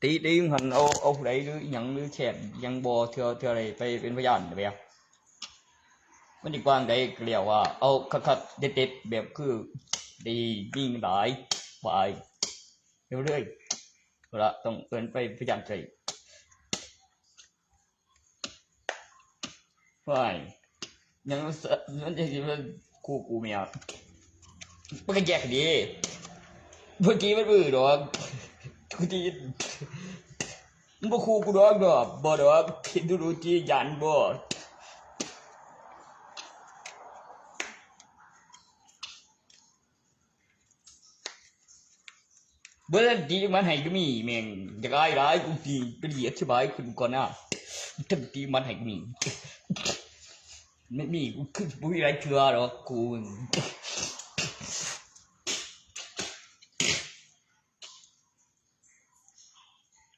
tíหันเอาđấyหรือยังหรือแฉนยังบอเทื่ออะไรไปเป็นพยานแบบมันดีกว่าได้เรียกว่าเอาคักๆเด็ดๆแบบคือดียิ่งหลายฝ่ายเรื่อยๆละต้องเอินไปพยานใจฝ่ายยังมันจะคิดว่ากูเมียมันก็แยกดีเมื่อกี้มันมือดอกกูจีมันบ่กูดอกบ่ดอกดูดูจียันบ่เมื่อดีมันให้ก็มีแม่งจะได้ร้ายกูจีก็ดีอธิบายคุณก่อนนะถ้าดีมันให้ก็มีไม่มีกูคือไม่มีอะไรเชื่อหรอกกู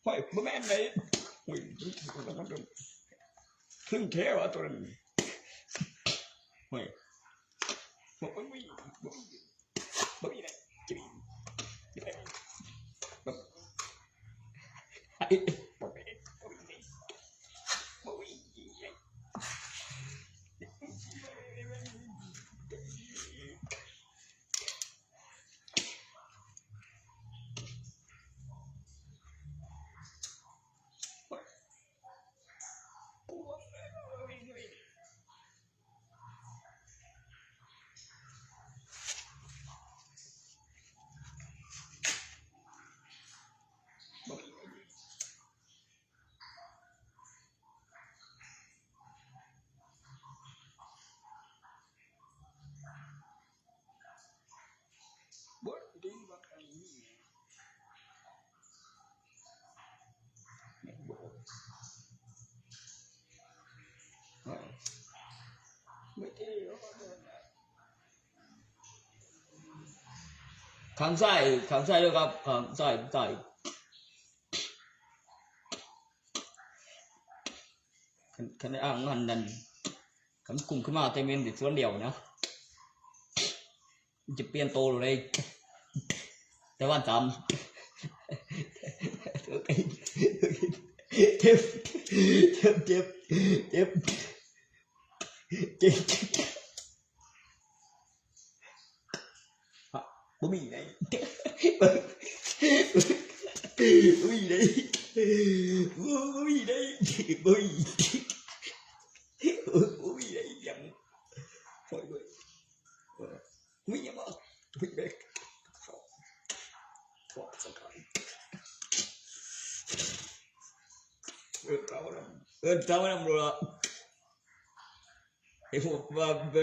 เฮ้ยบ่แม่นเลยอุ้ยครึ่งแค่ว่าตัวนั้นเฮ้ยบ่มีอะไรจะมีไอ้บ่มีบ่ดีว่าใครไม่ดีข้างซ้ายด้วยครับข้างซ้ายคันอ่างหันนั่นคันกลุ่มขึ้นมาเต็มเป็นส่วนเดียวนะจะเปลี่ยนโตเลยแต่ว่าจำเจ็บบ่มีไหนบ่มีไหนบ่มีไหนบ่มีไหนยังโอ้ยมียังบ่มีไหนขอสักครั้งเจ้าน้ำรัวไอ้พวกว่าเด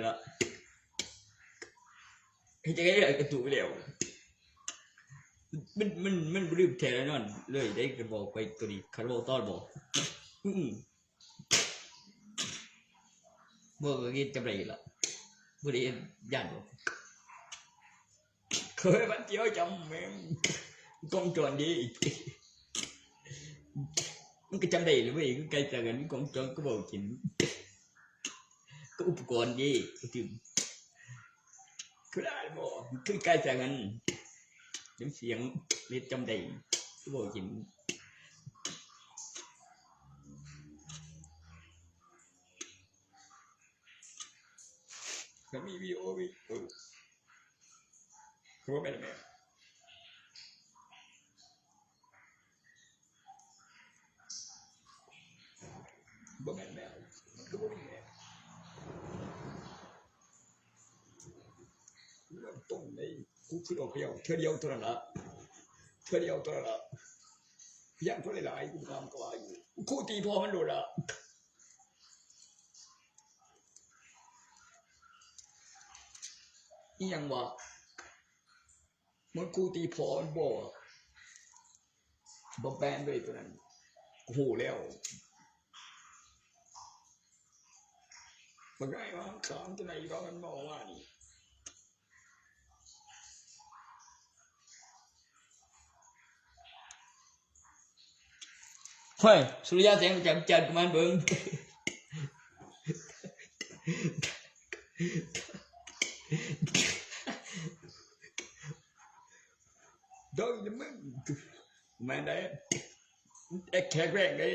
ะไอ้เจ๊กระตุกเดียวมันบริบแทนนั่นเลยได้กระบอกไปตัวนี้คาร์โบต้อนบอกบอกว่ากินจะไปละบริยันบอกเคยมันเที่ยวจำแม่งกองจรดีมันก็จำได้หรือไม่ก็ใกล้จากกันกองจรก็บอกกินก็อุปกรณ์ดีถึงคือได้บอกคือใกล้จากกันเสียงเรียกจำได้ก็บอกกินก็มีวีโอวีคือว่าเป็นอะไรบ่แม่นแมวมันก็บ่มีแมวเริ่มต้นในกูคือออกเดียวเท่าเดียวตัวนั้นละพยายามตัวหลายๆกูทำก็ว่าอยู่กูตีพอมันโดนละนี่ยังวะมันกูตีพอมันบ่แบนด้วยตัวนั้นโอ้โหแล้วมันง่ายมากสามตัวไหนก็มันบอกว่านี่เฮ้ยสุริยะแสงประจันทร์มันเบิ่งได้นะมึง แม่นได้เอ็กแขกแรงได้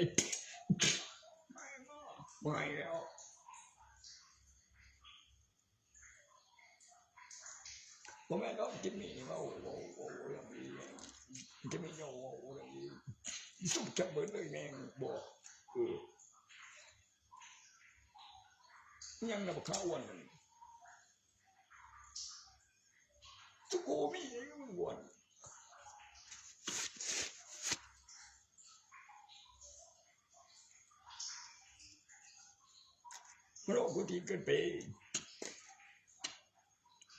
ไม่แล้วบ่แม่นดอกจิมมี่เว้าอย่างนี้จิมมี่เว้าอย่างนี้สุดจับเบิดเลยแม่งบ่ยังน่ะบ่เข้าอ้วนนั่นทุกโหมีมันอ้วนเราก็ดีเกินไป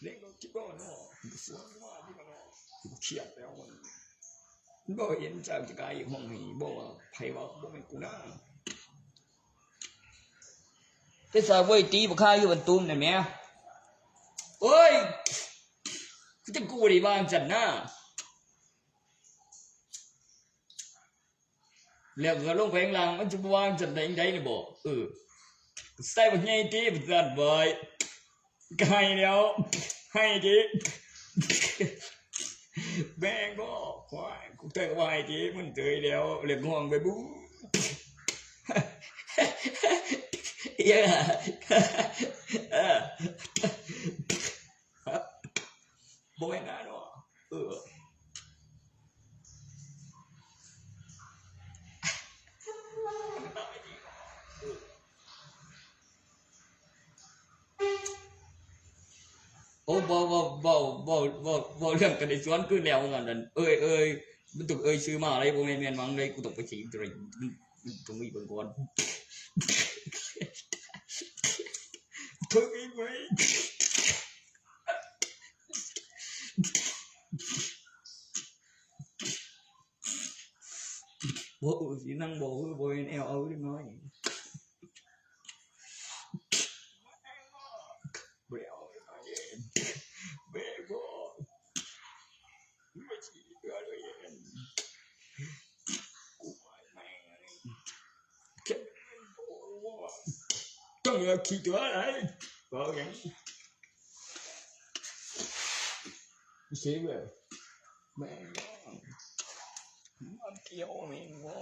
เล่นก็คิดว่าเนาะสวนว่าที่มันเนาะเครียดแล้วมันบ่เห็นจากกายห้องนี้บ่ว่าไผว่าบ่แม่นกูนะแต่ซาเว้ยตีบ่ค่าอยู่บนตุ้มนั่นแหมโอ้ยกูจะกูได้วางจันนะแล้วก็ลงไปข้างล่างมันจะวางจันได้จังได๋นี่บ่ใส่บักใหญ่ติบ่ซัดบ่อยกายแล้วให้ดิแม่งบ่ควายกูเตะไว้ดิมันเตยแล้วเรียกง่วงไปบูเย้บ่แม่นนะเนาะโอ้บ่เรื่องกันในสวนคือแล้วงั้นนั่นเอ้ยมันต้องชื่อมาอะไรบ่แม่นมั้งเลยกูต้องไปสิตัวต้องมีเบิ่งก่อนถึงอีกมั้ยบ่สินั่งบ่แม่นแอวเอาดิน้อยต้องขี้ตัวอะไรบ่ยังสิเว้ยแม่งมันเกี่ยวแม่งบ่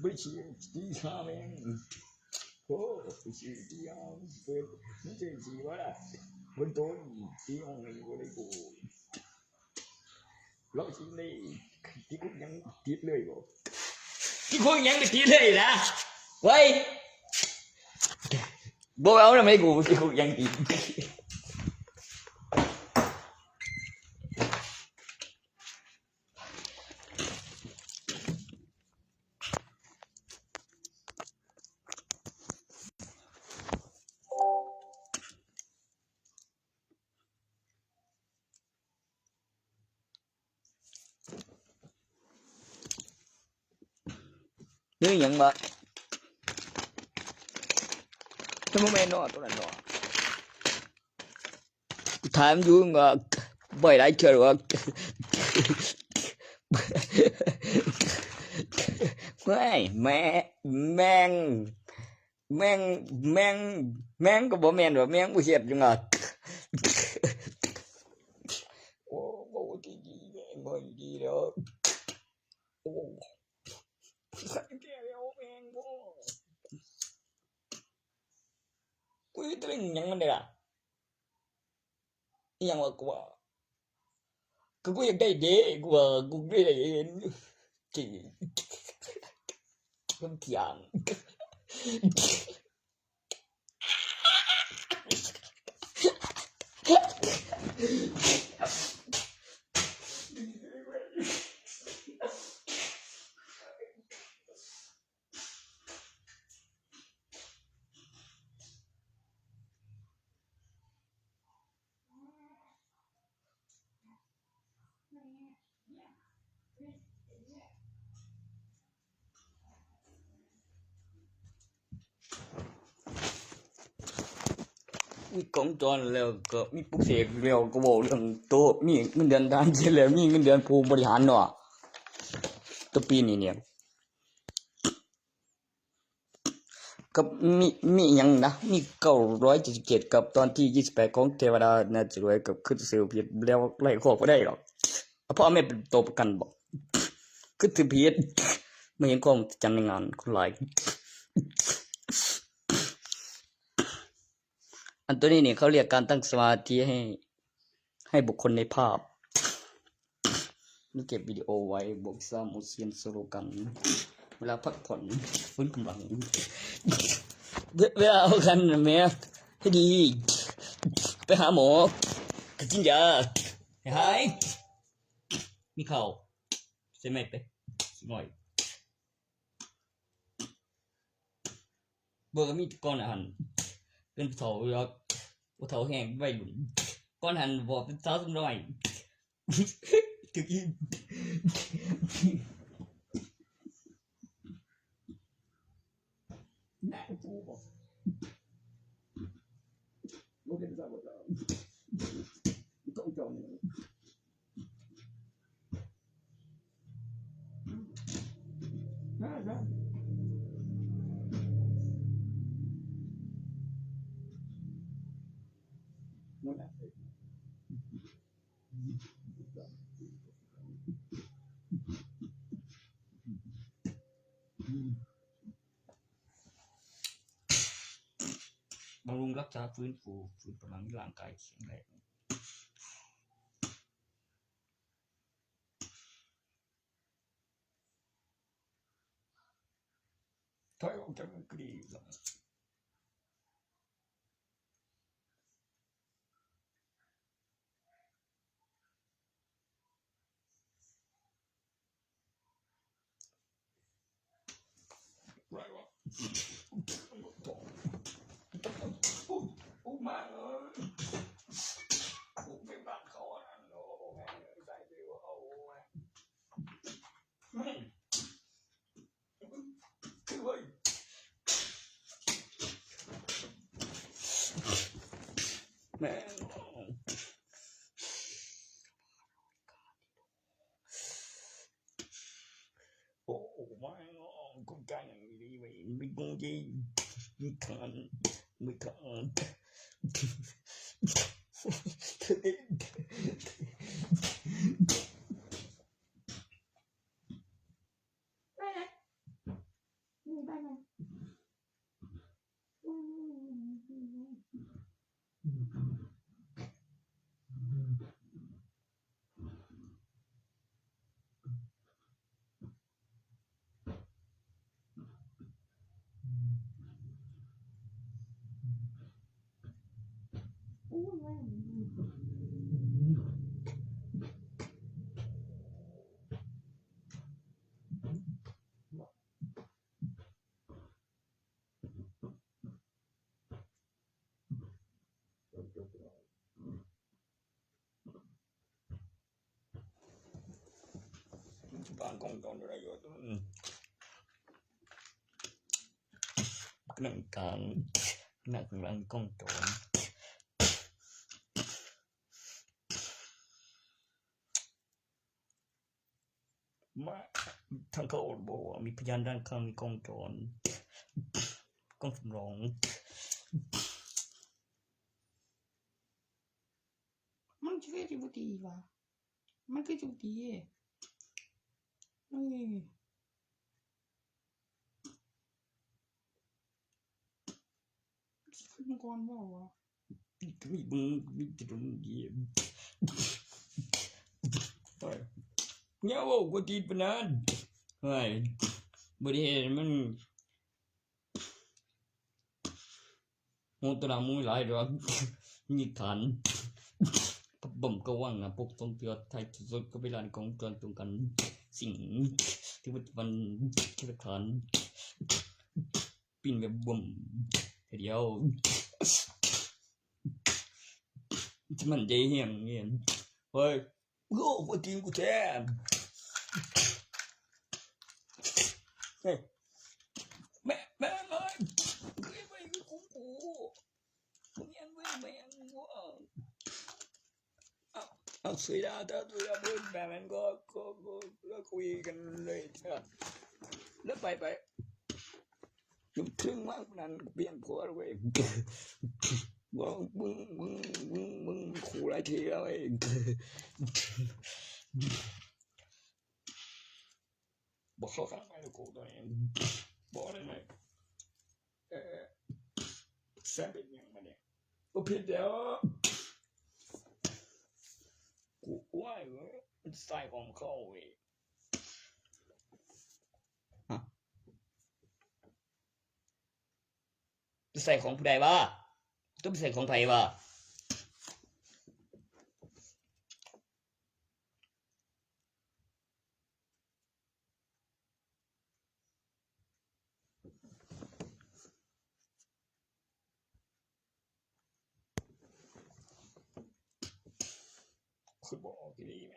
บ่สิดีซ่าแม่งโอ้สิดีอ่ะเปิดมันจะสิว่าล่ะบนต้นที่ห้องนี้บ่ได้กูเราสิได้ที่กูยังติดเลยบ่ที่กูยังติดเลยนะเว้ยบ่เอาแล้วไม่กูที่กูยังติดนี่หยังบ่จะบ่แม่นเนาะตัวนั้นเนาะถามอยู่ว่าบ่ได้เชื่อว่าไม่แม่งก็บ่แม่นว่าแม่งบ่เฮ็ดจังอ่ะโอ้บ่ดีแม่งบ่ดีแล้วโอ้สักแก่แล้วแม่งบ่กูตรึงหยังมันได้ล่ะอีหยังว่ากูว่ากูอยากได้เด้กูว่ากูได้เห็นกี่มันเถียงมีกองจรแล้วก็มีปลุกเสกแล้วก็บอกเรื่องโตมีเงินเดือนทานสิแล้วมีเงินเดือนผู้บริหารเนาะตัวปีนี้เนี่ยกับมีหยังนะมี977กับตอนที่28ของเทวดาน่าจะรวยกับขึ้นเซลผิดแล้วไล่คอกบ่ได้หรอกพ่อแม่เป็นตัวประกันบ่ คือถือผิดไม่เห็นความจันในงานคนหลายอันตัวนี้นี่เขาเรียกการตั้งสมาธิให้บุคคลในภาพนี่เก็บวิดีโอไว้บอกซ้ำเสียนสโลกันเวลาพักผ่อนฟื้นกำลังเวลาเอากันแม่ให้ดีไปหาหมอกินยาให้หายมีข้าวใช่ไหมไปหน่อยเบอร์ก็มีก้อนอาหารเป็นเถาแล้วเถาแห้งไว้หลุมก้อนอาหารบอกเป็นเถาสมน้อยถึงอีกน่าจะบอกโอเคจะบอกแล้วต้องจองได้นั่นแหละบำรุงรักษาฟื้นฟูกำลังร่างกายแข็งแรงถอยออกจากมันก็ดีแล้วมาเลยไม่บ้านเขาอันโอ้แม่ใส่ไปว่าเอาไม่คือเว้ยแม่โอ้ไม่กูใจอย่างนี้ไปไม่กูจริงไม่ทันบ้านกองจอนอะไรอยู่นั่งกลางนั่งหลังกองจอนมาทางเขาบอกว่ามีพยานด้านข้างมีกองจอนกองสำรองมันจะเป็นบุตรีวะมันคือจุดดีขึ้นก่อนบ่วะมีบึงมีตรงนี้ไปเนี่ยว่ากูตีปนันเฮ้ยบริเหตุมันตัวน้ำมือหลายดอกมีฐานบ่มก็ว่างนะพวกท่องเที่ยวไทยสุดก็ไปร้านของจอนตรงกันสิ่งที่มันที่ละคันปิ่นแบบบ่มเดียวมันใจเหี้ยงเงี้ยเฮ้ยโง่บ่จริงกูแท้เฮ้ยแม่เอ้ยไปกูมึงยังไม่แม่งว่าเอาสุดาถ้าสุดาพูดแบบนั้นก็คุยกันเลยแล้วไปยุ่งถึงมากนั้นเปลี่ยนผัวเว้ยบอกมึงขู่อะไรทีแล้วเอง บ่เข้าข้างไปกูตัวเองบ่ได้ไหมแซ่บเป็นยังมาเนี่ยบ่ผิดแล้วกูว่ามันใส่ของเขาเว้ยจะใส่ของผู้ใดวะต้องไปใส่ของไผวะคือบ่ออกดีไหม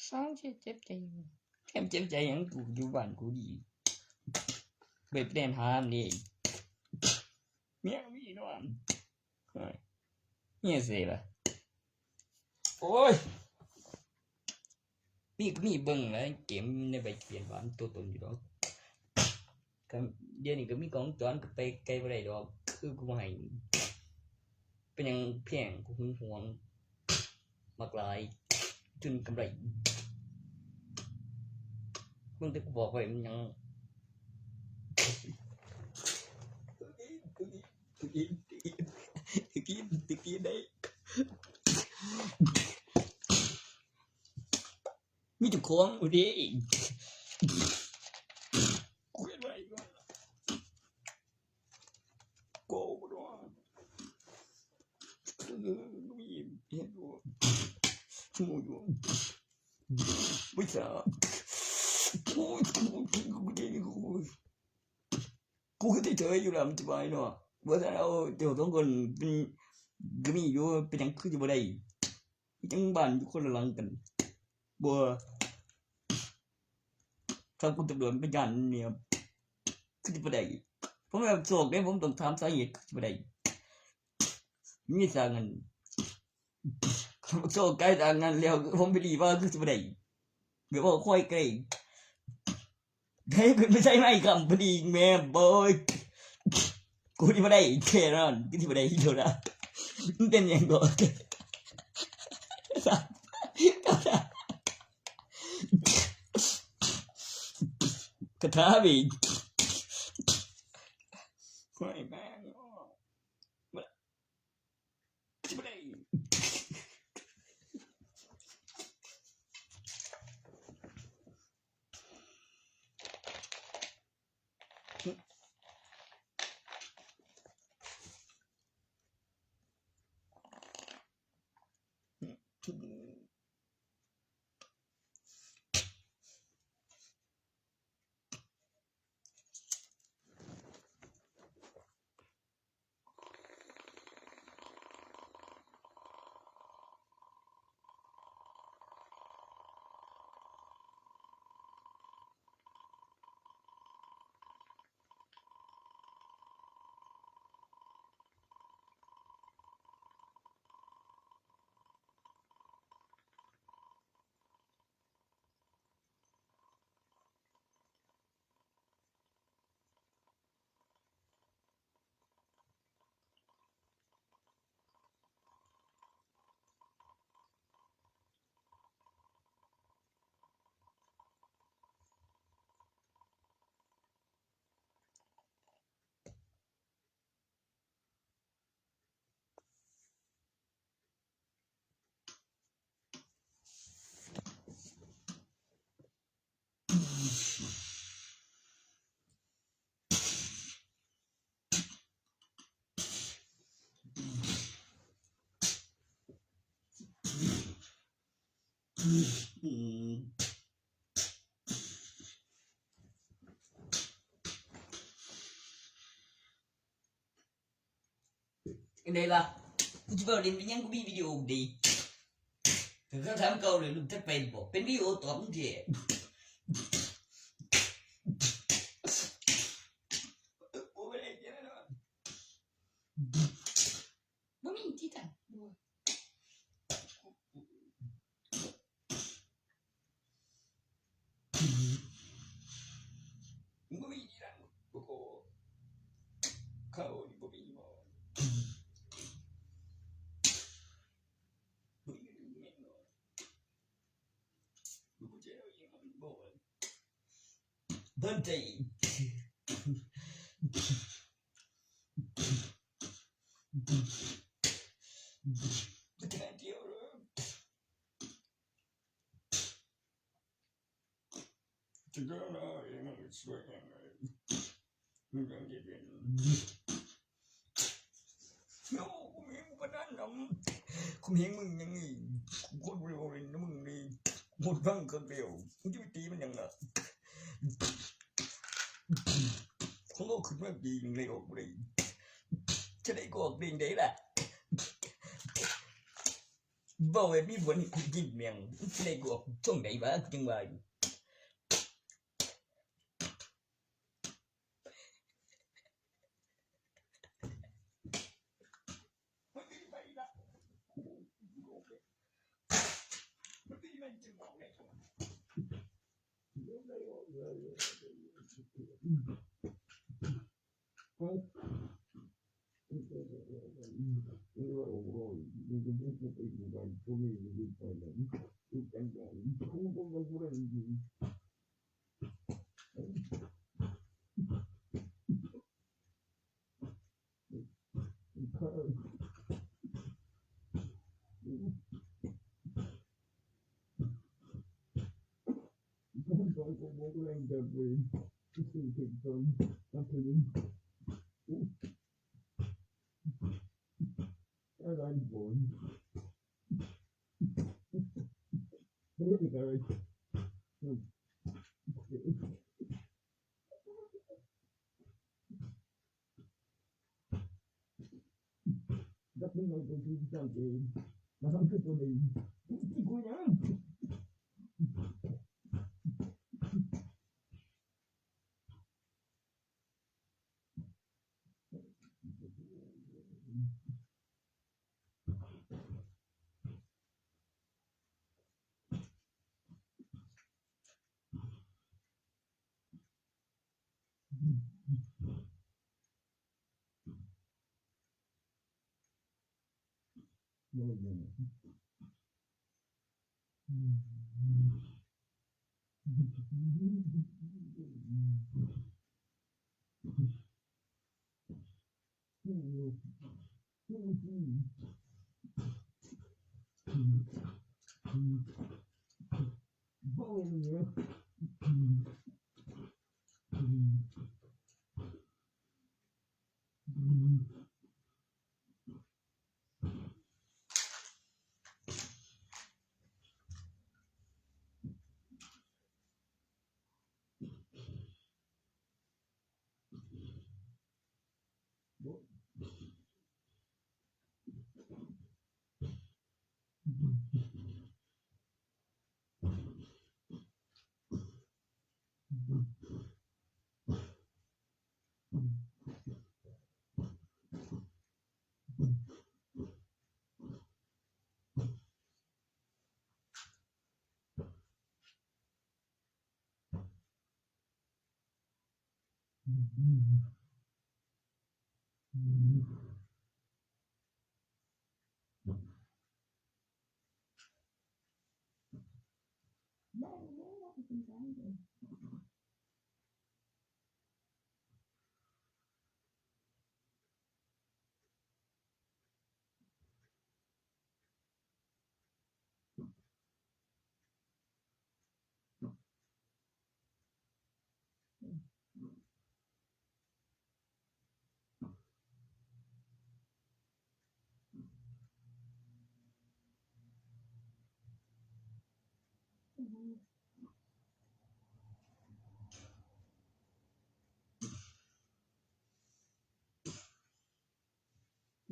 เศร้าเจ็บใจแค่เจ็บใจยังกูอยู่บ้านกูดีเบ็ดแดนหามนี่เมียมีเนาะเนี่ยสิล่ะโอ้ยมีเบิ่งแล้วเกมในใบเปลี่ยนบ้านตัวตนอยู่ดอกก็เดี๋ยวนี้ก็มีกล้องจรก็ไปไกลบ่ได้ดอกคือกูบ่ให้เป็นหยังแพงกูหึงหวงมักหลายจนกำไรมึงแต่กูบอกไว้มันยังตะกี้ได้มีเจ้าของอยู่ดิกูเฮ็ดไว้ก่อนโกบ่ดอกมีเฮ็ดบ่ชั่วโมงอยู่ไม่ทราบกูก็เฉยๆอยู่แล้วมันสบายเนาะบ่ซั่นเอาเจ้า2คนเป็นก็มีอยู่เป็นหยังคือสิบ่ได้จังบ้านอยู่คนละหลังกันบ่ถ้าคุณตำรวจเป็นญาติเนี่ยคือสิบ่ได้ผมแบบโศกเด้ผมต้องถามสาเหตุคือสิบ่ได้มีสาเงินโศกไกลทางนั้นแล้วผมไปรีว่าคือสิบ่ได้แบบว่าค่อยเกรงให้ขึ้นไม่ใช่ไหมครับพอดีแม่บอยกูที่บ่ได้แค่นั้นกูที่บ่ได้โดนะมันเป็นหยังก็กระทาบีค่อยแม่งที่บ่ได้đây làกูจะเล่นเป็นยังกูมีวิดีโอดีถึงเขาถามเก่าเลยลูกจะเป็นบ่เป็นวิดีโอตอบมึงเถอะโอ้ยเดี๋ยวนะบ่มีที่ตั้ง เพิ่นใจบ่ได้เดียวจะก็น่าอย่างนั้นสวยอย่างไรมันยังจะเป็นโอ้มึงบ่นั้นนำคุมเฮงมึงยังนี่คนบ่รู้เลยนะมึงนี่หมดฟังคนเดียวมึงจะไปตีมันยังล่ะของเราขึ้นมาดีนึงเลยออกเลยจะได้ก็ออกเองได้ล่ะบ่ว่ามีบ่นี่กินแมงจะได้ก็ออกช่องใดวะจังว่า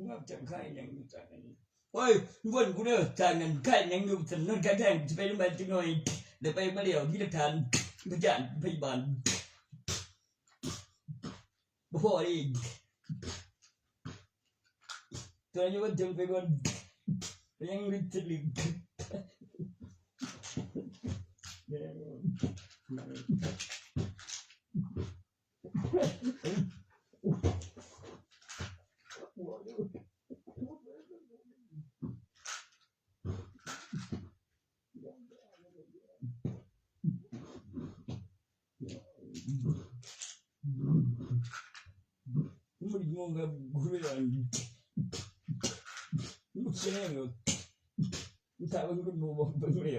งับจังไข่ยังอยู่จังนั้นโอ้ยวนกูเด้อจังนั้นไข่ยังอยู่ถนนแท้ๆจะไปโรงพยาบาลจังหน่อยเดี๋ยวไปมาเดี๋ยวที่หลักฐานพยานพยาบาลบ่พออีกตอนนี้ว่าจะไปก่อนยังลึกจะลึก งกับกูเลยมึงเชื่อเหรอมึงถามว่ากูบอกมึงเลย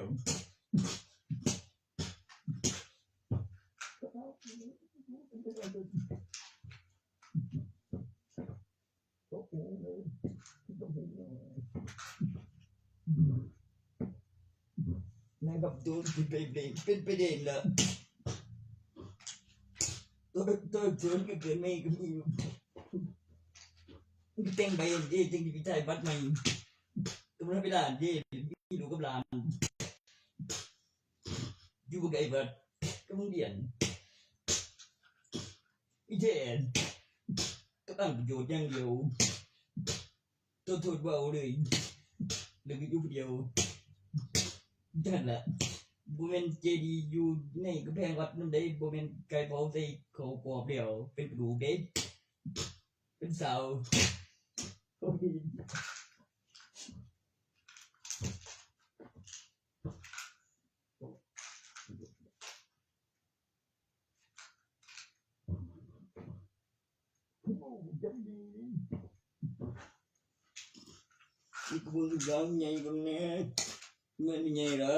นะครับตัวเป็นประเด็นละตัวเชิญก็เกิดไม่ก็มีแต่งใบดีจริงที่พี่ชายบัดใหม่กำลังไปร้านดีมีลูกกับหลานอยู่กับไอ้บัดก็มึงเรียนอีเจนก็ตั้งประโยชน์อย่างเดียวตัวโทษเบาเลยเรื่องอยู่เดียวนั่นแหละบ่แม่นเจดีย์อยู่ในกำแพงวัดนั่นได้บ่แม่นไก่เผาใส่เขากรอบเดียวเป็นกระดูกเด้เป็นเสาอีกคนก็ใหญ่กว่านี้มันใหญ่ล่ะ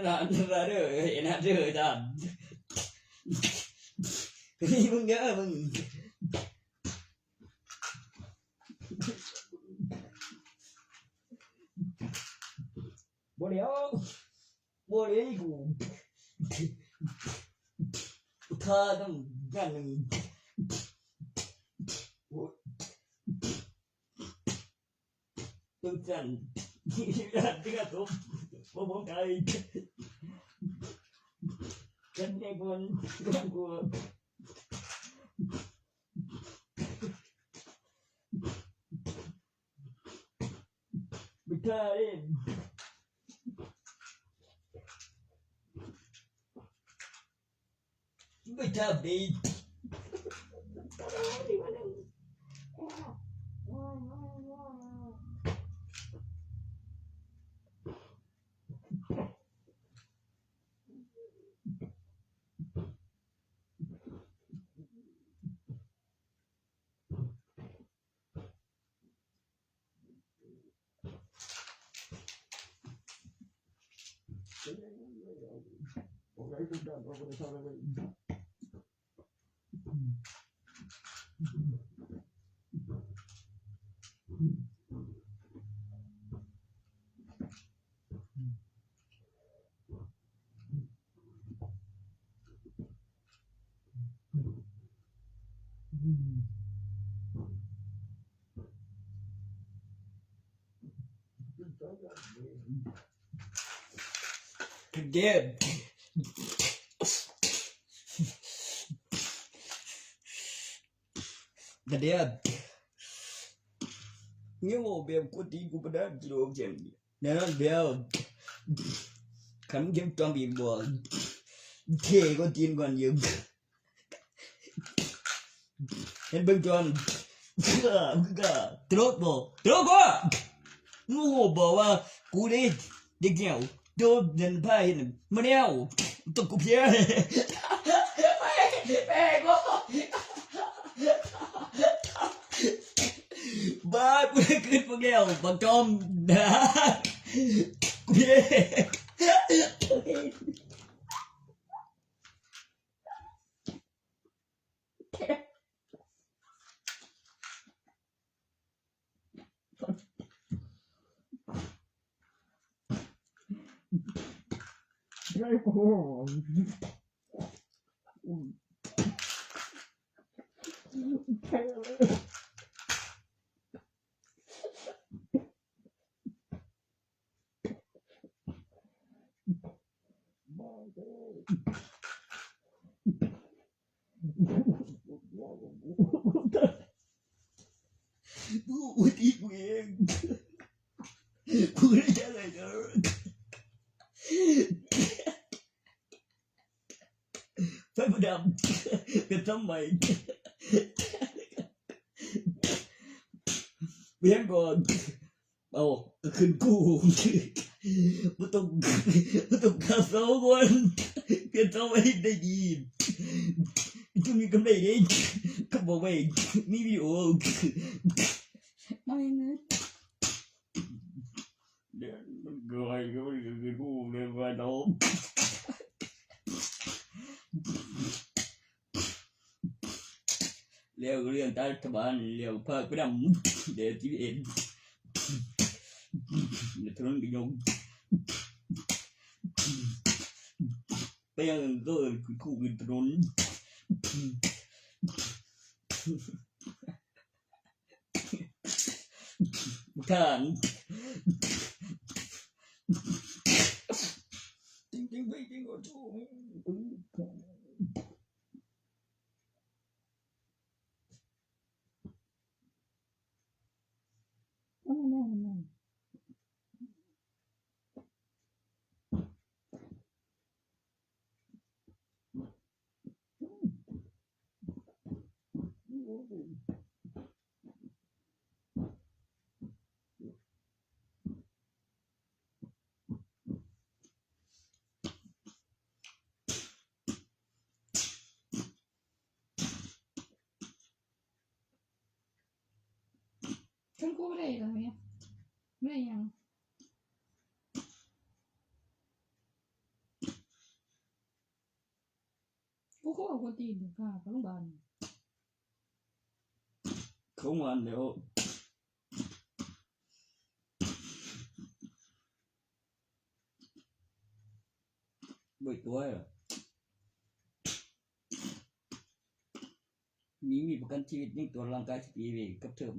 นะเด้อเห็นนะเด้อจ้ะนี่มึงเยอะมึงบ่เดี๋ยวกูท่าต้องกันนึงต้องจันที่กระตุกบ่บ่ไกลกันแค่คนกันกูบิดท่าเองบิดท่าบีAgain. The dead. You will be able to do that. They're not there. Come give Tommy ball. Take what in one you. And big John. Throat ball. Throat ball. No ball. Good day. The girl. Đô nhân phai mà đeo tụi cục kia mẹ quá ba bữa cứ mà đeo mà con đã cục kia Very cool. กูตีกูเองกูไม่ได้อะไรเลยไฟประดับเป็นทำไมเบี้ยก่อนเอาขึ้นกูมันต้องข้าเสาก่อนเกิดทำไมได้ยินจุ่มมีกำไรเองก็บอกว่ามีวิดีโอไม่นะเดี๋ยวมันเกยก็ไม่เกิดกูเลยว่าน้องเลี้ยวเรื่องตาทบานเลี้ยวพาไปดำเดี๋ยวที่เอ็นเดี๋ยวทนกันยงไปยังก็คู่กันถนนท่านจริงๆไม่จริงก็ถูกฉันกูไม่ได้ตรงนี้ไม่ได้ยังกูก็เอาคนตีนเดี๋ยวค่ะไปโรงพยาบาลเขามาแล้วบ่อยตัวเหรอมีประกันชีวิตนี่ตัวร่างกายที่ดีเลยกับเทอม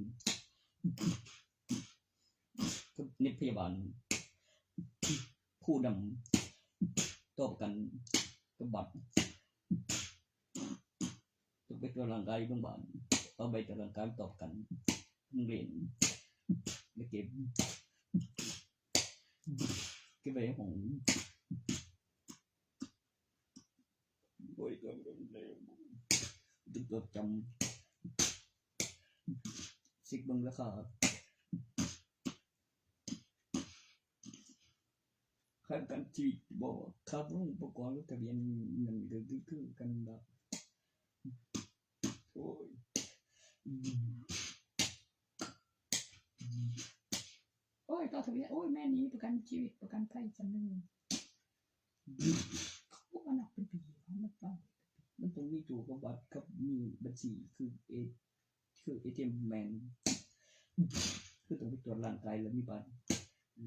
กับนิพยาบาลผู้นำตัวประกันกับบัตรตัวไปตัวร่างกายโรงพยาบาลเอาไปตัวร่างกายตอบกันโรงเรียนไม่เก็บไปของบ่อยตัวตัวจำสิกบังราคาค่าการชีวิตบอกค่ารุ่งประกอบรถทะเบียนนั่นก็คือกันแบบโอ้ยโอ้ยต่อทะเบียนโอ้ยแม่นี้ประกันชีวิตประกันภัยจำเลยเขาว่าหนักเป็นปีมันต้องมีตัวกับบัตรกับมีบัญชีคือATM แมนคือต้องไปตรวจร่างกายแล้วมีบัตร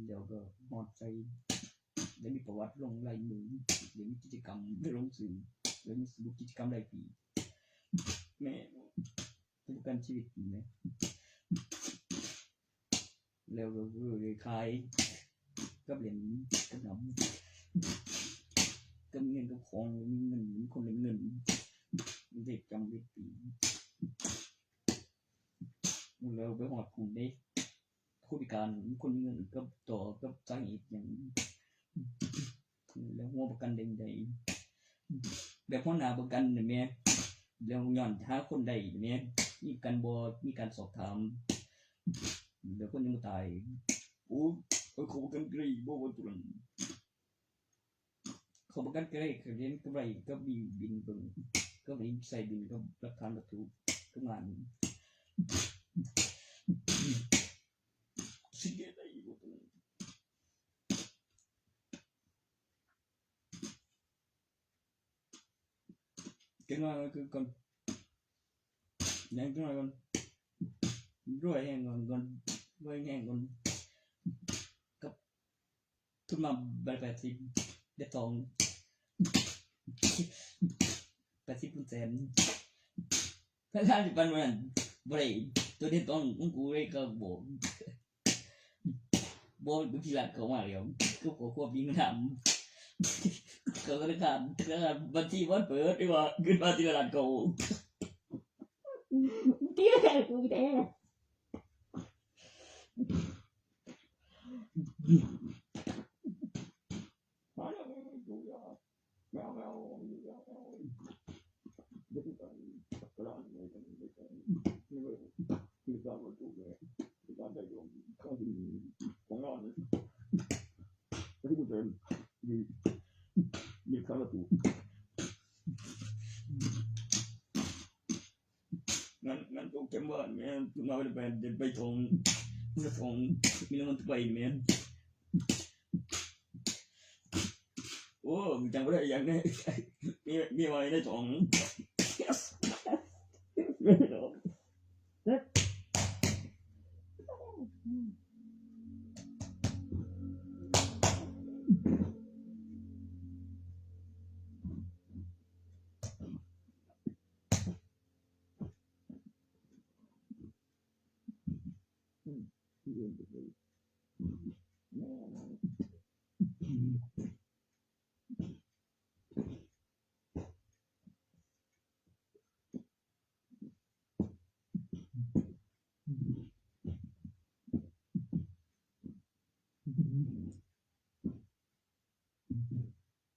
เดี๋ยวก็หมดใจแล้วมีประวัติลงลายมือเดี๋ยวมีกิจกรรมได้ลงสื่อแล้วมีสรุปกิจกรรมรายปีแม่ประกันชีวิตเนี่ยแล้วก็เลยขายกับเหรียญกับน้ำก็มีเงินกับของมีเงินคนเงินเด็กจำเด็กปีแล้วไปหอดกลุ่มได้ผู้พิการคนเงินกับต่อกับสาเหตุอย่างแล้วหัวประกันใดๆแบบหัวหน้าประกันเนี่ยแล้วย้อนหาคนใดเนี่ยมีการบอมีการสอบถามเดี๋ยวคนยังตายโอ้เขาประกันกรีบ่ว่าตุลันเขาประกันกรีเขาเรียนกำไรก็บินเบิ่งก็ไปใส่บินก็หลักฐานวัตถุก็งานสิ่งใดบ่ตุลันเก่งมากคือก่อนยังเก่งมากก่อนรวยแห่งก่อนรวยแห่งก่อนกับทุนมา80ได้ทอง80%ถ้าสิปันมันบ่ได้ตัวนี้ต้องกูได้ก็บ่ดูทีหลังเขามาแล้วก็ขอควบยิงทำเขาก็ได้ขาดบัญชีวัดเปิดดีกว่าขึ้นมาทีละหลังเขาตีแค่กูได้ งั้นโปรแกรมว่าแม่มาไปทงมีแล้วมันไปแม่โอ้จังบ่ได้อย่างนี้มีไว้ในทง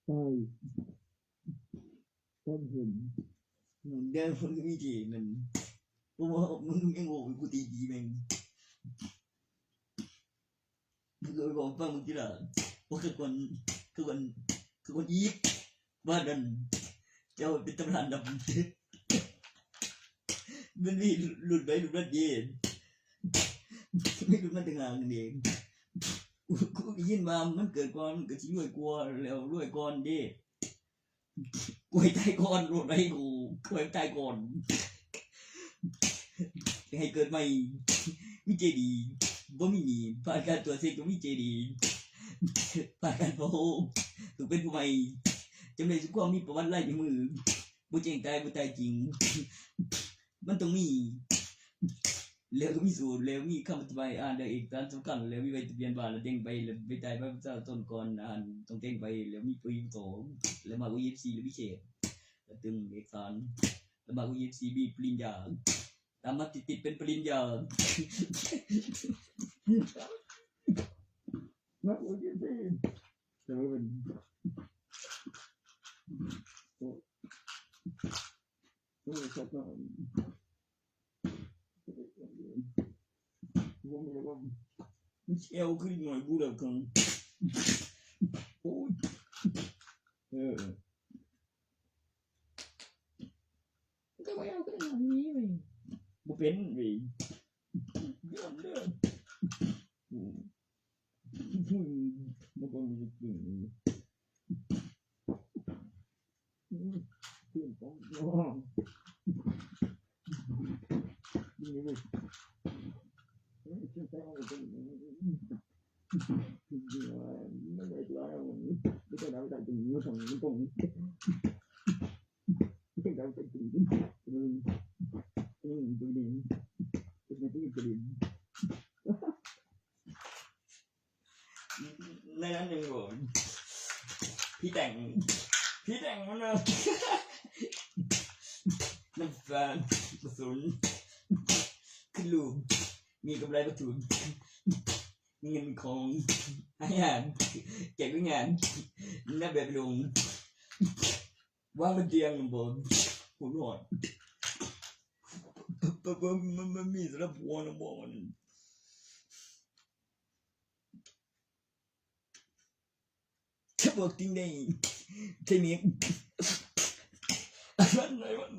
ใช่ต้องเห็นเดี๋ยวมันมีทีนั่นเพราะว่ามึงยังโง่กูตีดีแม่งมึงเคยบอกฟังมึงที่ละว่าคือคนอีกว่านั่นเจ้าเป็นตำนานดำมันมีหลุดไปหลุดมาเย็นไม่หลุดมาตั้งนานเองกูได้ยินมามันเกิดก่อนมันก็สิรวยกว่าแล้วรวยก่อนเด้กูให้ตายก่อนรวยให้กูให้ตายก่อนให้เกิดใหม่มีเจดีบ่มีหนี้ผ่านการตรวจเช็คก็มีเจดีผ่านการโพถูกเป็นผู้ใหม่จำเลยสุขความมีประวัติลายในมือบ่แจ้งตายบ่ตายจริงมันต้องมีแล้วก็มีสูตรแล้วมีคำอธิบายอ่านได้เอกสารสำคัญแล้วมีใบทะเบียนบ้านแล้วเด้งไปแล้วไปตายบัตรประชาชนก่อนอ่านต้องเด้งไปแล้วมีปริญญาแล้วมาUFCหรือวิเศษแล้วตึงเอกสารแล้วมาUFCมีปริญญาตามมาติดเป็นปริญญามาUFCแล้วมันโอ้ชอบมากมันเอวขึ้นหน่อยบูดกันโอ้ยก็ไม่เอาขึ้นแบบนี้เว้ย บ่เป็นเว้ยย้อนเด้อมันก็มีจริงขึ้นต้องนี่เว้ยชื่อแท้ของผมไม่ได้ตัวไม่ได้ดาวใจจริงไม่ทำไม่ตรงไม่ได้ดาวใจจริงตัวนี้เป็นไม่ได้จริงในนั้นยังบอกพี่แต่งมันนะน้ำฟ้าผสมขึ้นลูกมีกำไรประทุนมีเงินของอาหารแจกงานนับแบบลงว่างมันเตียงบอกหัวหอดมันมีสำหรับหัวนะบอกมันถ้าบอกจริงได้ใช่ไหมอะไรมัน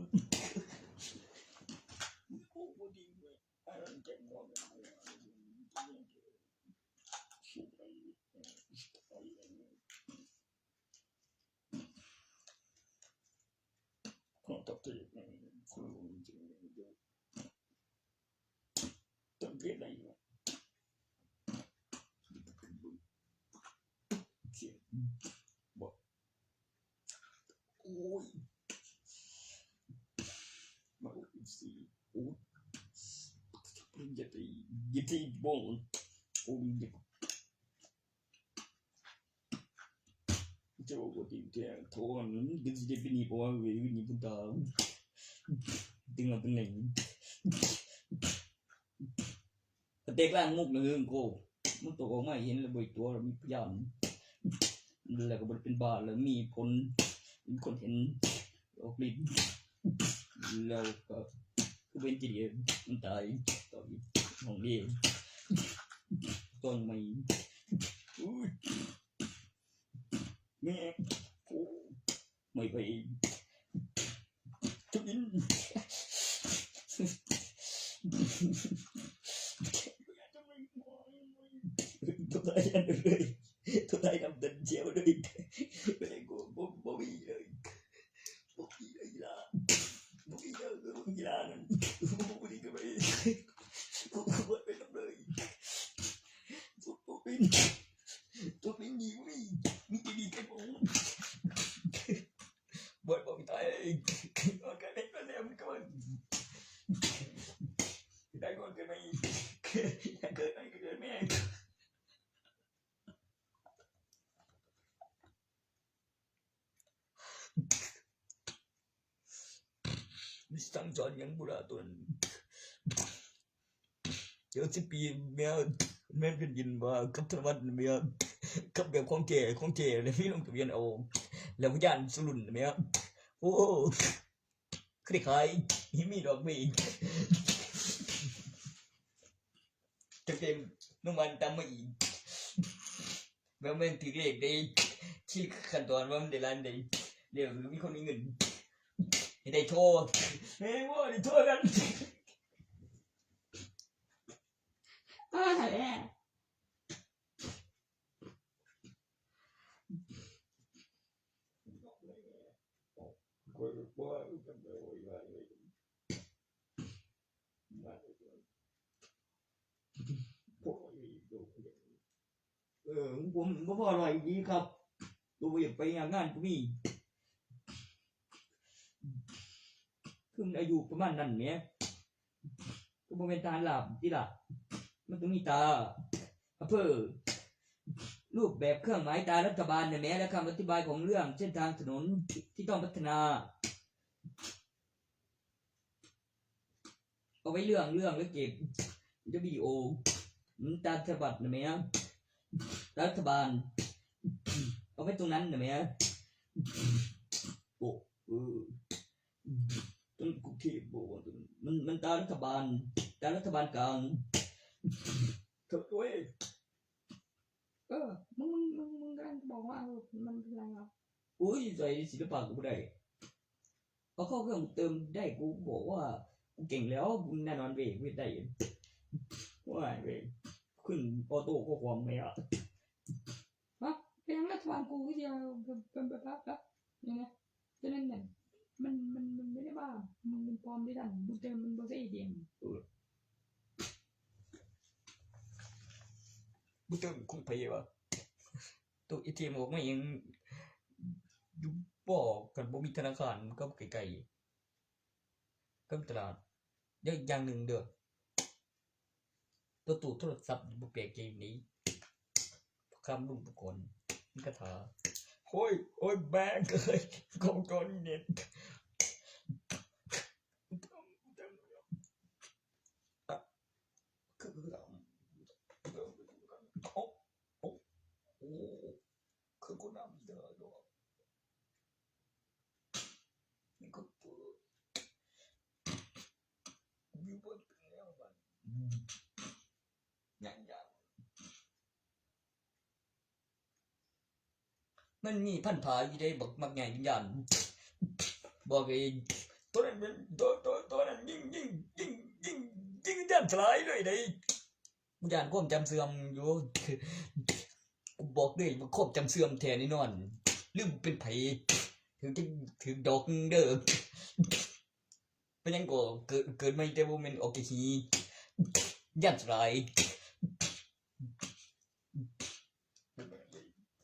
ต้องเรียนอะไรบอกโอ้ยมาสิโอ้ปริญญาตรียินดีบงโอ้ยเจ้าก็ติดแก่ทอนดึงจะเป็นนี่เพราะว่าเวรนี่พุ่งตาดึงมาเป็นไหน เต็กล่างมุกนะเฮืองโกมันตกออกมาเห็นแล้วบ่ตัวมีพยานแล้วก็บ่เป็นบาแล้วมีคนเห็นออกฤทธิ์แล้วก็คือเป็นจีเดียมันตายต่ออีกของเดียวต้นไม่แม่โอ้ไม่ไปทุกยินทุกทายอันเลยทุกทายทำดันเจียวเลยแม่กูบ่มีเลยบ่มีเลยล่ะบ่มีเลยบ่มีล่ะนั่นบ่มีก็ไปบ่ไปทำเลยตัวเป็นยิวมีดีกันผมบ่มีตายก็แค่เล็กก็แล้วมันก็ได้ก่อนเกิดไม่เกิดไม่สั่งสอนยังบุราตัวนั้นเดี๋ยว10 ปีแม่เป็นยินว่ากับธนวัฒน์แม่กับแบบของเจเลยพี่ลงทะเบียนเอาแล้วพยานสุรุ่นแม่โอ้คล้ายๆมีดอกไม้จะเต็มน้ำมันตามมาอีกแล้วมันถือเลขได้ชี้ขั้นตอนว่ามันได้ล้านได้เดี๋ยวมีคนมีเงินได้โชว์เฮ้ยว่าได้โชว์กันอะไรผมก็พออร่อยดีครับตัวอยากไปงานก็มีคืออายุประมาณนั้นเนี่ยก็บ่เป็นตาหลับที่หลับมันต้องมีตาเพื่อรูปแบบเครื่องหมายตารัฐบาลเนี่ยแม้และคำอธิบายของเรื่องเส้นทางถนนที่ต้องพัฒนาเอาไว้เรื่องแล้วเก็บจะวิดีโอตาฉบับเนี่ยแม้รัฐบาลเอาไว้ตรงนั้นเนี่ยแม้โอ้ต้นกุฏิโบมันตารัฐบาลกลางเถอะด้วยมึงกำลังบอกว่ามันเป็นอะไรหรออุ้ยใส่ศิลปะกูได้เอาเข้าเครื่องเติมได้กูบอกว่ากูเก่งแล้วกูแน่นอนเว้ยได้ว่าเว้ยขึ้นออโต้ข้อความไม่อ่ะเป็นรัฐบาลกูที่จะเป็นแบบยังไงฉะนั้นเนี่ยมันไม่ได้บ้ามันเป็นปลอมได้ดันดูเต็มมันบ่ใช่เดียมบุตรคงไปวะตัวอีทีมบอกไม่ยังอยู่บอกกันบ่มีธนาคารก็ไกลๆก็ตลาดเดี๋ยวอย่างหนึ่งเด้อตัวตู้โทรศัพท์บุเปกเกมนี้คำรุ่งทุกคนมันกระถาโอ้ยแบงเลยของจนเน็ตคือกูนำเด้อด้วยนี่ก็ตัววิวบนเป็นแล้วมันอย่างมันมีพันธะอยู่ได้บักมักใหญ่ยันบอกเองตัวนั้นเป็นตัวนั้นยิงยันสลายเลยได้ยันความจำเสื่อมอยู่บอกเลยว่าความจำเสื่อมแทนนี่นอนลืมเป็นไผถึงดอกเด้อเป็นยังก็เกิดไม่ได้ว่ามันออกจากฮียันสลาย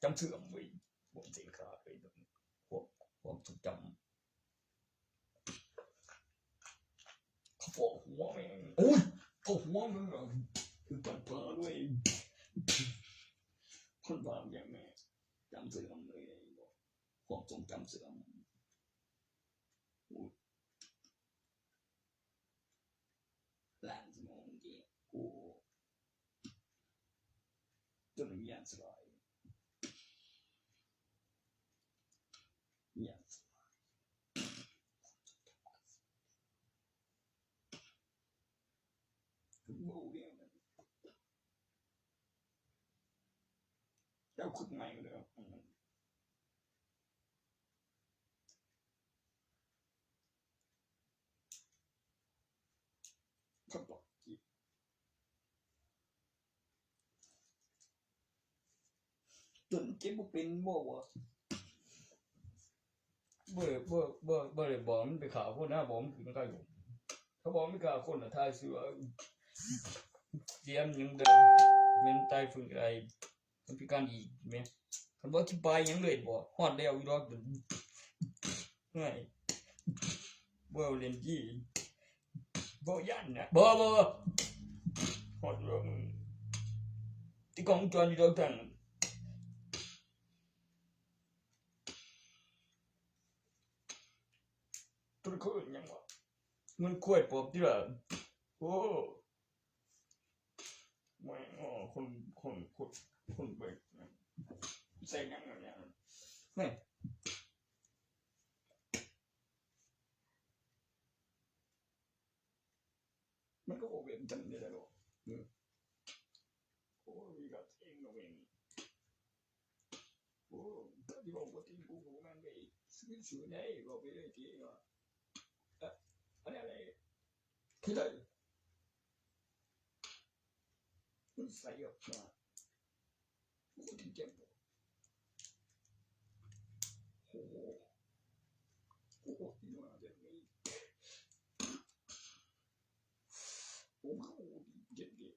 จำเสื่อมไว้ผมเสียขาดไปความทรงจำเขาบอกหัวแม่งโอ้ยเขาหัวมึงคือปัดปลาด้วยคนบาปอย่างแม่จำเสื่อมเลยความทรงจำเสื่อมล้างสมองเกี่ยวกู สบายอย่างสบายโบเดียวกันเจ้าคุกใหม่เลยเขาบอกจนเจ็บบ่เป็นบ่วะบ่ได้บอกมันไปฆ่าคนนะบอกมันคือมันก็อยู่เขาบอกไม่ฆ่าคนน่ะทายเสือเตรียมยังเดิมแม่นตายฝึกอะไรมันพิการอีกแม่คันบ่สิไปยังเลยบ่ฮอดแล้วอีดอกเฮ้ยบ่เล่นจี้บ่ยันน่ะบ่ฮอดแล้วมึงที่กองจรอยู่ดอกทั้งตัวเขายังวะมันควายปอบที่ล่ะโอ้ไม่คนไปใส่ยังเนี่ยเฮ้ยมันก็โอเวนจังเลยล่ะโอ้ยก็เองเองโอ้ก็ที่บอกว่าที่กูมันไปซื้อได้บอกไปเลยที่ว่าอะไรที่ได้มันใส่ออกมาโอ้ที่เจ็บโอ้ที่ว่าเจ็บนี่โอ้เจ็บดิ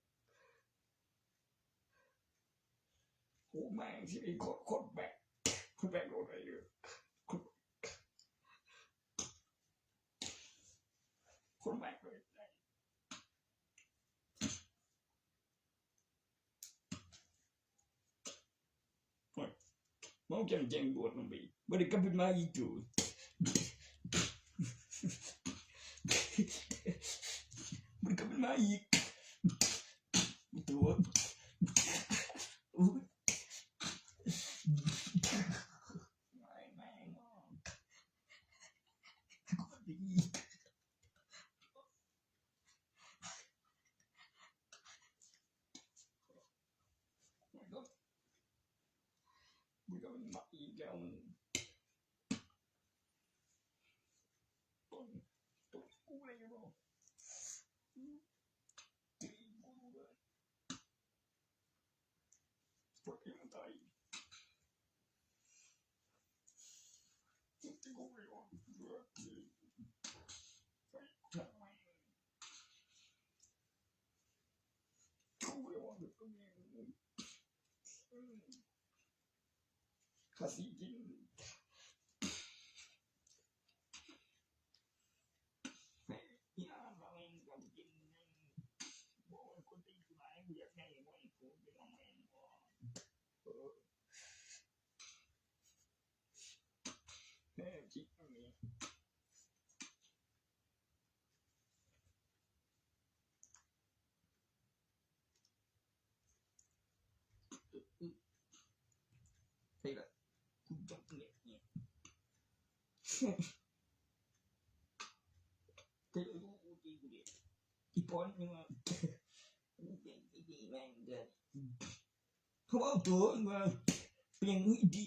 โอ้แม่งที่ไอ้คนแบกโดนอะไรอยู่คนแบกเลยมันจะเจ๋งบวชมันไปบ่ได้กลับมาอีกจู่มันกลับมาอีกตัวไม่งอก็ดีมันก็มาอีกแล้วต้นกูอะไรอยู่บ่ตีกูเลยปวดที่มันตายตีกูเลยว่ะเบื่อทำไมกูเลยว่ะก็มีคาสิกินยาบางก็กินบ่คนตีกูไหนอยากให้บ่กูเป็นแม่บ่จิตนี่ใช่ละกูจบเนี่ยแต่รู้กูจริงกูดิอีปอนนี่มันเป็นดีแม่งเด้อเขาเอาตัวมาเปลี่ยนให้ดี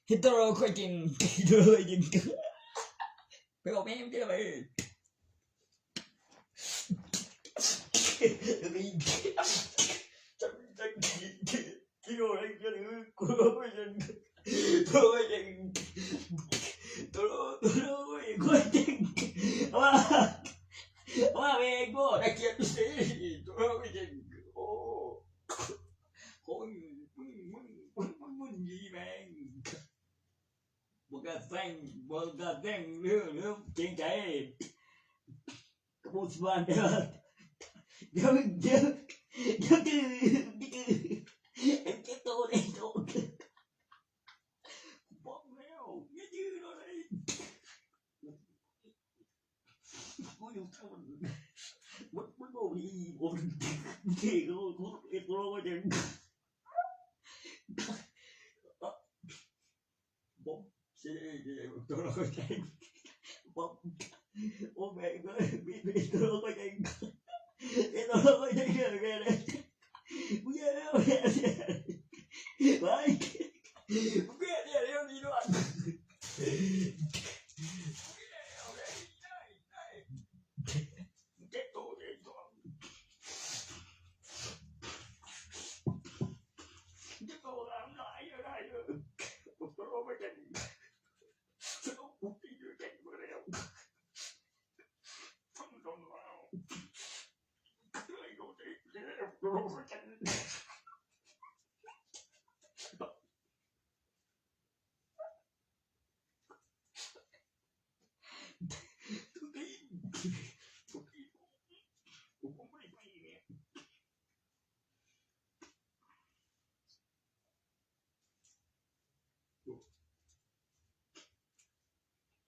เฮ็ดตัวเราค่อยกินเลยยิงไปบอกแม่มันจะไปที่โดนไอ้เจ้าหนูกูไม่ยังตัวยังตัวไม่ค่อยจริงว่าเองก็ได้เกียรติสิตัวไม่จริงโอ้คนมึงยีแมงบอกกระแซงเรื่องจริงใจกระโปรงสบายเดี๋ยวเอ็มเก็บตัวเลยโตบอกแล้วอย่ายืนอะไร อยู่ทั้งมันบ่มีผมที่เขาเอ็ดร้องก็จะผมเสียตัวเราก็ใจผมโอ้แม่ก็มีตัวเราก็ใจเอ็ดเราก็ใจเกินไปเลยกูแย่แล้วแย่ไปกูแย่แล้วนี่ด้วย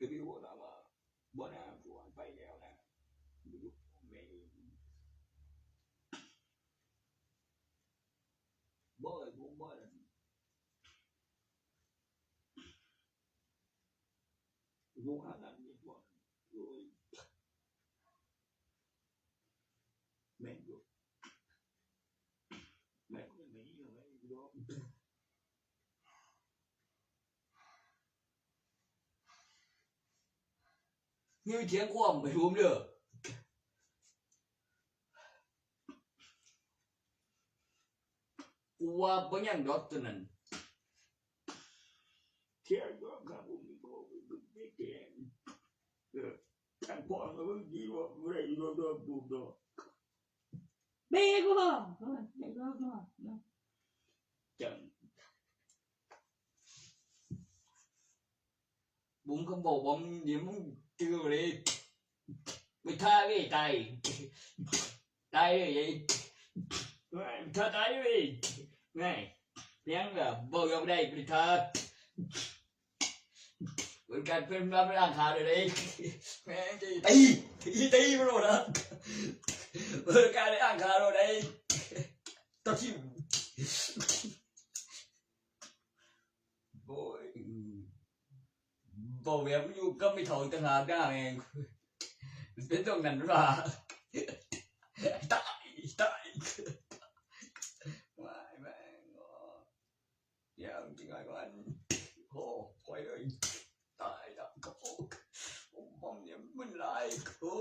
ก็มีว่าว่าบ่น่าบ่ไปแล้วนะไม่บ่รู้อันนั้นนี่บ่โอ้ยแม่งอยู่แม่งไม่อยู่ไม่รู้นี่เถียงความไม่รู้เด้อกูว่าบ่ยังดอกตัวนั้นเถียงก็ครับผมบ่ไม่เก่งทั้งพ่อก็ดีว่าบ่ได้ดอกบุกดอกเบกูบ่เบกูบ่จังบุ้งก็บอกว่าเดี๋ยวมึงเจอเลยไม่ท่าเลยตายเลยท่าตายเลยไงเลี้ยงแบบบอกยังได้ไปท่าเหมือนกันเป็นมาไม่ร่างขาเลยแม่งตีไม่รู้นะเหมือนกันร่างขาเลยตัดทิ้งโอ้ยบอกแบบอยู่ก็ไม่ถอยต่างหากได้เองเป็นตรงนั้นว่าตายไม่อย่างจริงไงกันโอ้คอยเลยตายแล้วก็มองเนี่ยมันลายโอ้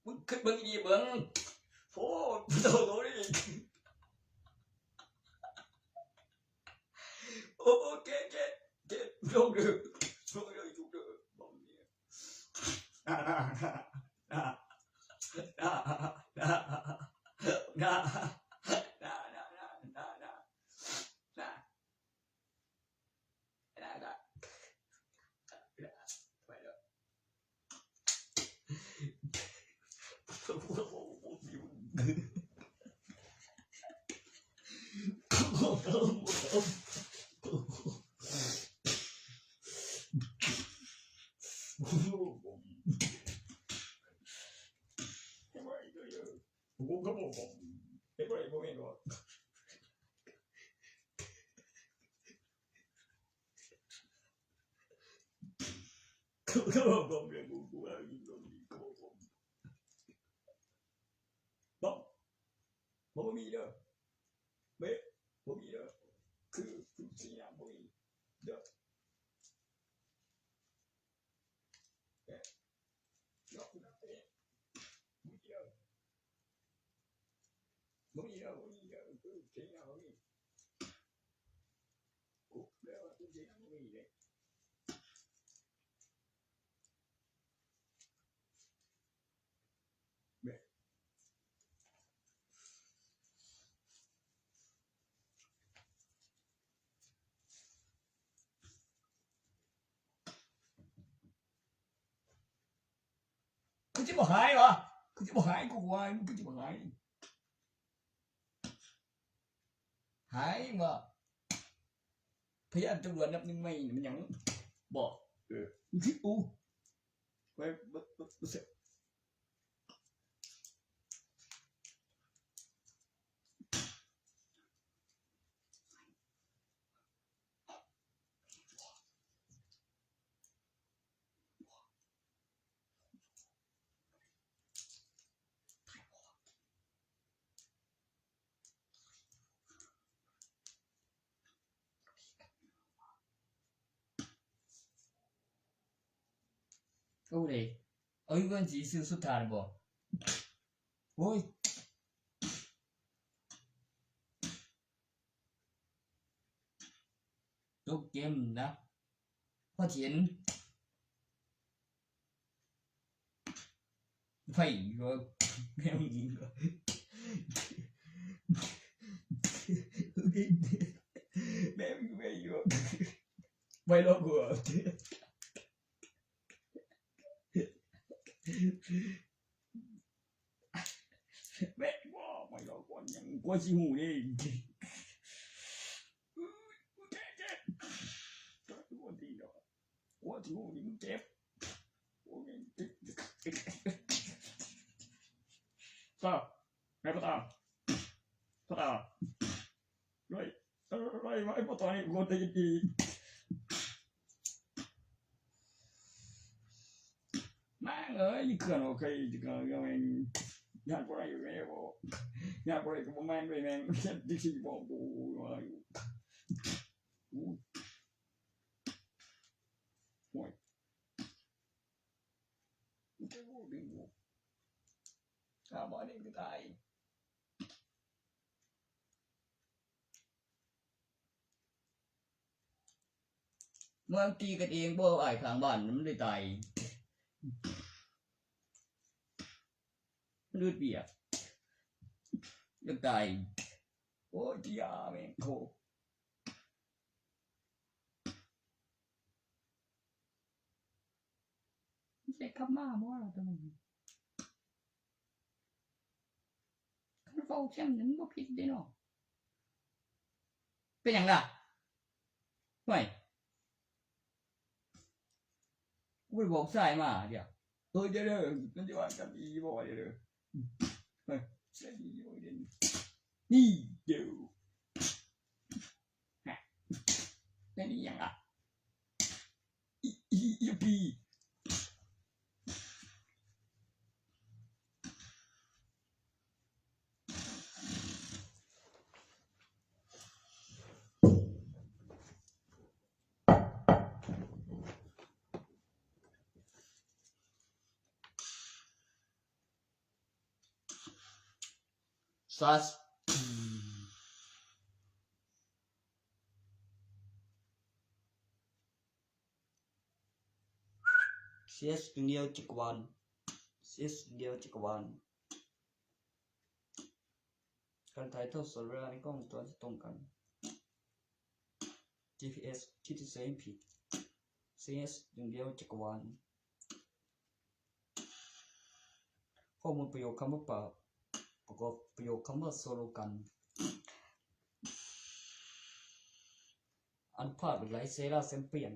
มึงขึ้นมึงยี่เบิ้งโอ้โตเลยโอ้เจ๊ลงเลยจุกเด้อบอกเนี่ยผมก็บอกผมเฮ้ยผมเองก็บอกผมเรื่องกูว่าอยู่ตรงนี้ก็บอกผมมีเด้อเบ๊ผมมีเด้อคือสิ่งอย่างผมมีเด้อบ่มีแล้วคือเสียงบ่มีกูแล้วตัวเสียงบ่มีเลยแม่กูจะบ่หายวะกูจะบ่หายกูว่ามึงกูจะบ่หายมาพยายามตำรวจนับหนึ่งไม่มันยังบอก ไปโอ้เลยเอาอีกวันสิซื้อสุดท้ายบ่โอ้ยจบเกมนะพอเห็นไฟก็แม่งยิงก็แม่ไม่อยู่ ไปรอกูแม่ว่าไม่รอก่อนยังกลัวสิหูนี่ก็ตัวดีเนาะกลัวสิหูนี่มันเจ็บโอ้ยซะแม่ปะตาด้วยไอ้ปะตานี่คนได้ดีมาเอ้ยเคลื่อนโอเคจะก็ยังญาติบ่ได้อยู่แม่บ่ญาติบ่ได้ก็บ่แม่นด้วยแม่งเฮ็ดดิสิบ่กูว่าอยู่โอ้ยจะกูดึงบ่บ่ได้ก็ตายเมื่อตีกันเองบ่อ้ายข้างบ้านมันได้ตายมันดูดเบียอยากตายโอ้ยยาแม่งโคใส่ขับมาบ่ล่ะตัวนี้คันเฝ้าแชมป์นั้นบ่ผิดเด้เนาะ เป็นหยังล่ะห่วยกูไปบอกสายมาเดี๋ยว เฮ้ยเด้อมันจะว่ากันอีบ่เด้อเฮ้ยใส่อีบ่เด้นี่เด้อฮะนั่นอีหยังอ่ะอีปี ซัสเสียสเดียวจักรวาลการถ่ายทอดสดเวลาในกล้องตัวที่ตรงกัน GPS ที่ใช้ผิด CS เดียวจักรวาลข้อมูลประโยคคำว่าปากประกอบประโยคคำว่าโซโลกันอันภาพเป็นไลเซราเซมเปียน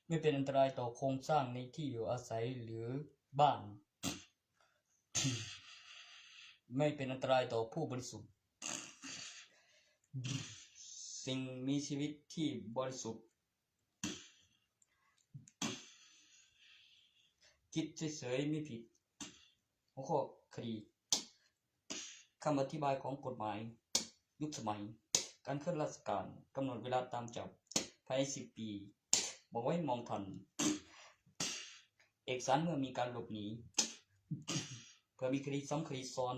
ไม่เป็นอันตรายต่อโครงสร้างในที่อยู่อาศัยหรือบ้าน ไม่เป็นอันตรายต่อผู้บริสุทธิ์สิ่งมีชีวิตที่บริสุทธิ์คิดเฉยๆไม่ผิดหัวข้อคดีคำอธิบายของกฎหมายยุคสมัยการเคลื่อนราชการกำหนดเวลาตามจับภายใน10 ปีบอกไว้มองทันเอกสารเมื่อมีการหลบหนีเพื่อมีคดีซ้ำคดีซ้อน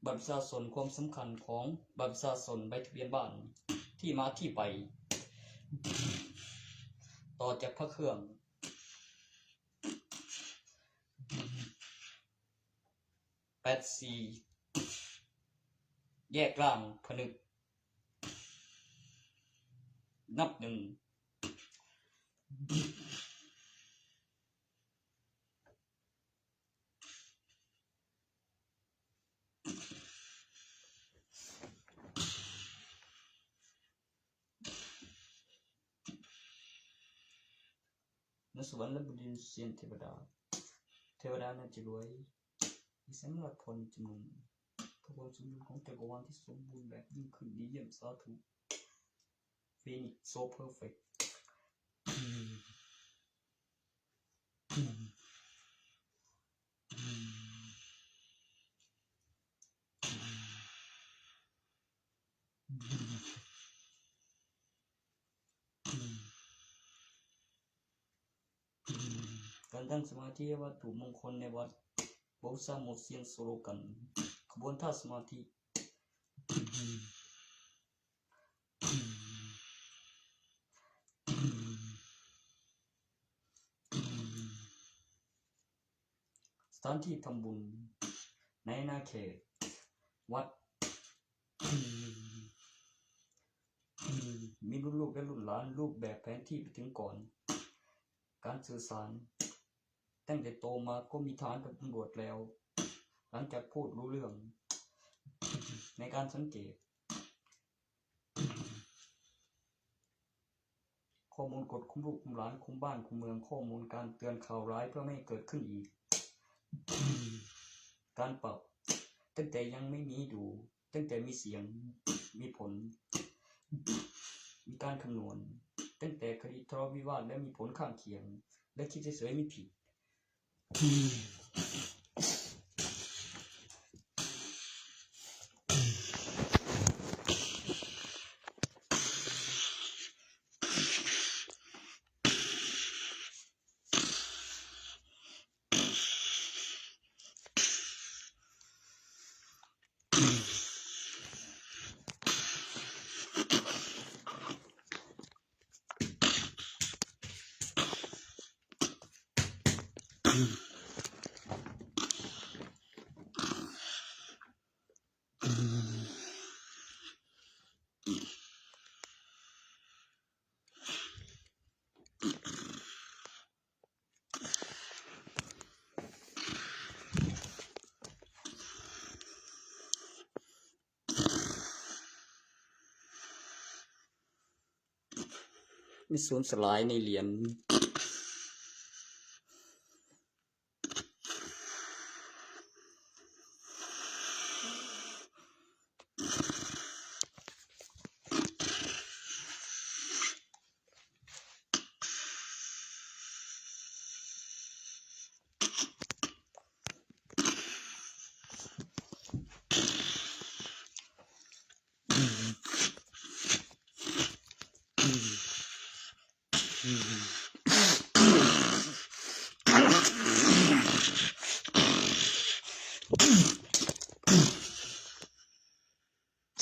บัตรประชาชนความสำคัญของบัตรประชาชนใบทะเบียนบ้านที่มาที่ไปต่อจากพระเครื่อง84แยกล่างผนึก นับหนึ่งนสวรรค์และบดินทร์เสียนเทวดานั้นจะรวยมีแสงราพลจำนวนพระบรมสมบูรณ์ของจักรวาลที่สมบูรณ์แบบยิ่งขึ้นดีเยี่ยมสาธุ Phoenix so perfect การตั้งสมาธิวัตถุมงคลในวัดบอุษาหมดเสียงโซโลกันขบวนท่าสมาธิสถานที่ทำบุญในอาณาเขตวัดมีรุ่นลูกและรุ่นหลานรูปแบบแผนที่ไปถึงก่อนการสื่อสารตั้งแต่โตมาก็มีฐานกับตำรวจแล้วหลังจากพูดรู้เรื่องในการสังเกตข้อมูลกฎคุมลูกคุมหลานคุมบ้านคุมเมืองข้อมูลการเตือนข่าวร้ายเพื่อไม่ให้เกิดขึ้นอีกการปรับตั้งแต่ยังไม่มีดูตั้งแต่มีเสียงมีผลมีการคำนวณตั้งแต่คดีทะเลาะวิวาทและมีผลข้างเคียงและคิดเฉยๆไม่ผิดมีสูญสลายในเหรียญ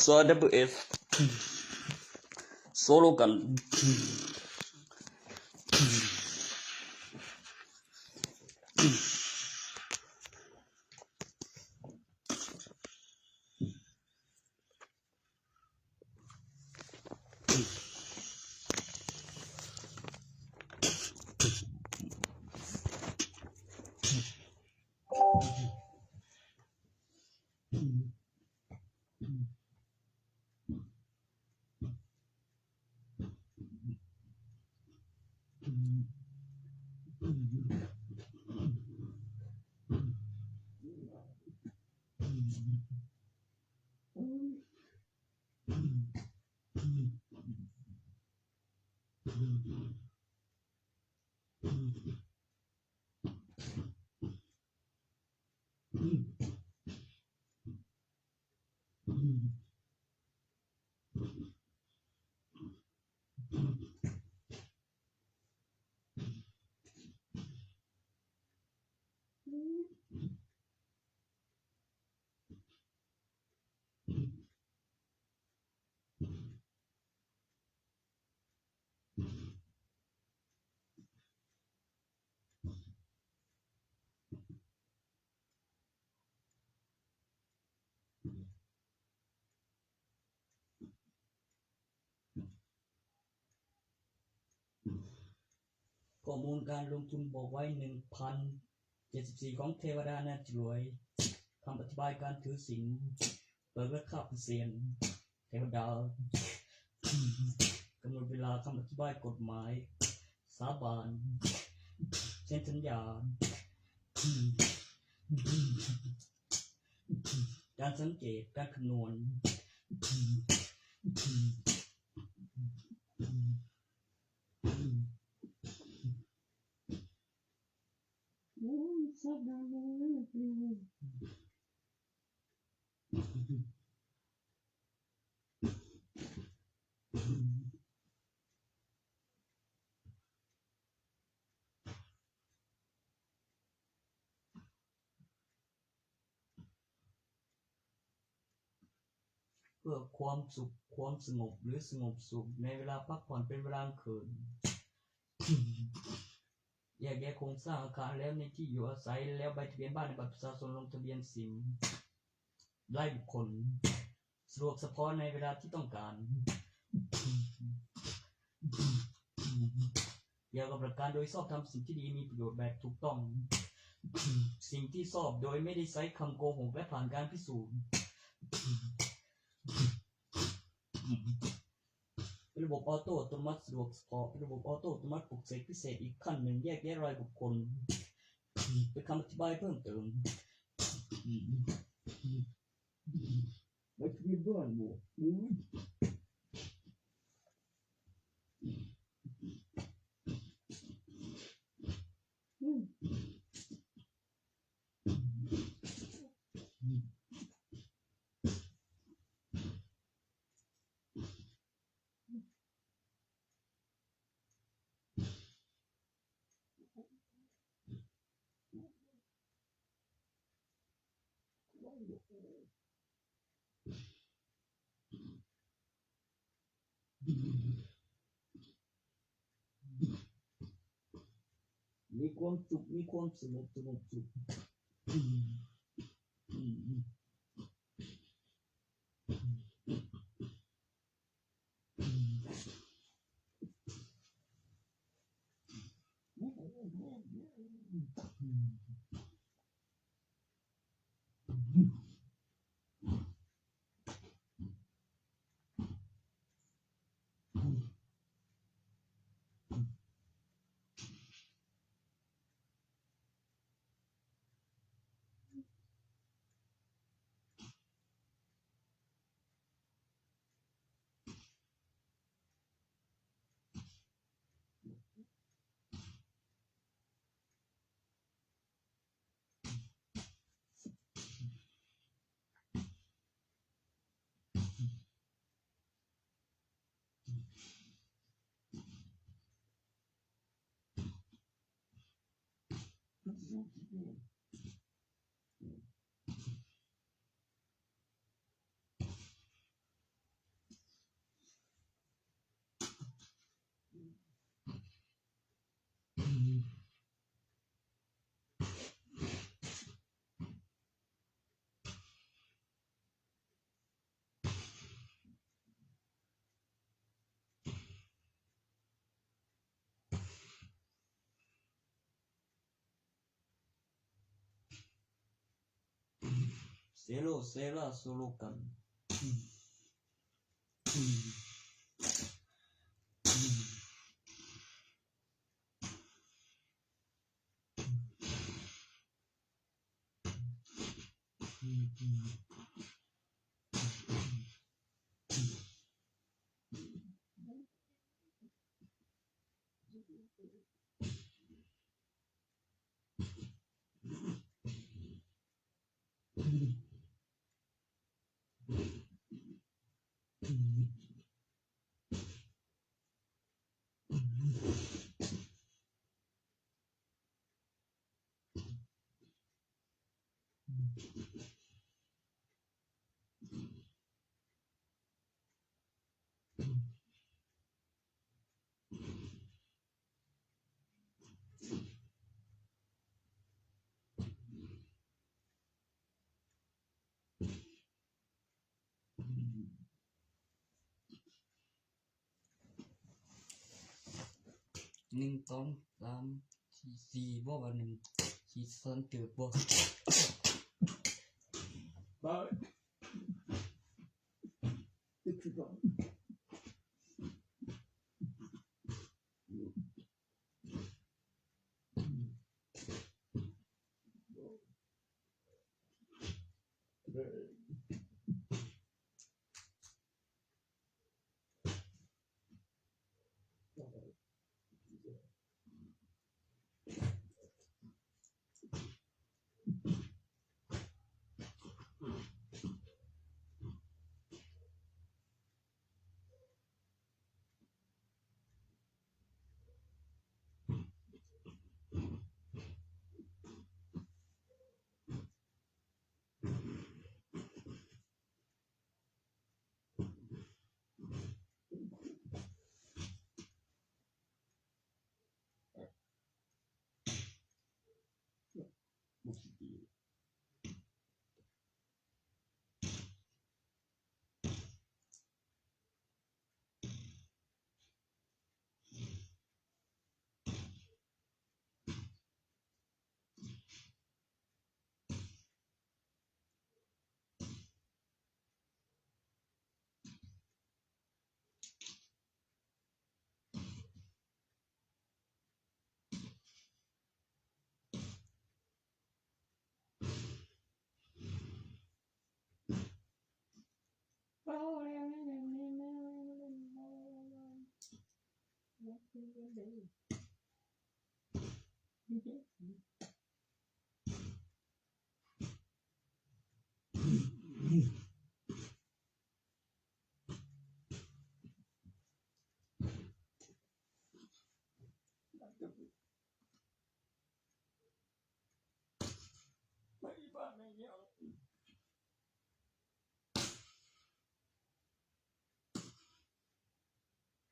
SWF โซโลกัน ข้อมูลการลงทุนบอกไว้ 1,074 ของเทวดาน่าจะรวยคำอธิบายการถือศีลเปิดราคาเปอร์เซ็นต์เทวดากำหนดเวลาคำอธิบายกฎหมายสาบานเซ็นสัญญาการสังเกตการคำนวณสักดาวเลยเพื่อความสุขความสงบหรือสงบสุขในเวลาพักผ่อนเป็นเวลากลางคืนแยกแยะโครงสร้างอาคารแล้วในที่อยู่อาศัยแล้วใบทะเบียนบ้านในบัตรประชาชนลงทะเบียนสิมรายบุคคลสะดวกเฉพาะในเวลาที่ต้องการเกี่ยวกับหลักการโดยชอบทำสิ่งที่ดีมีประโยชน์แบบถูกต้องสิ่งที่ชอบโดยไม่ได้ใช้คำโกหกและผ่านการพิสูจน์เป็นระบบออโต้อัตโนมัติสะดวกเฉพาะเป็นระบบออโต้อัตโนมัติปลุกเสกพิเศษอีกขั้นหนึ่งแยกแยะรายบุคคลเป็นคำอธิบายเพิ่มเติมไม่คิดบ้านบ่มีความสุขมีความสงบสุขเซโลเซล่าโซโลกัน 1 2 3 4บ่ว่า1ขีดซ้อนเติบบ่ บ่ตึกสิบ่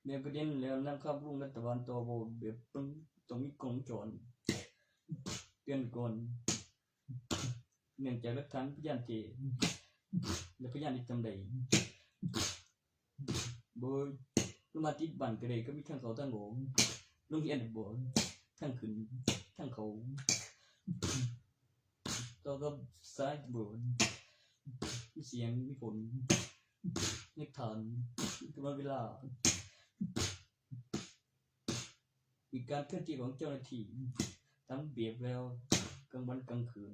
แบบประเด็นแล้วนะครับลุงรัฐบาลตัวบ่แบบต้องมีกล้องจรเตือนก่อนเนื่องจากหลักฐานพยานที่และพยานที่จำได้บ่ลงมาติดบ้านก็ได้ก็มีทางเขาทางออกโรงเรียนบ่ทางขึ้นทางเขาต่อกับซ้ายบ่มีเสียงมีฝนมีฐานกำหนดเวลามีการเคลื่อนที่ของเจ้าหน้าที่ตามระเบียบแล้วกลางวันกลางคืน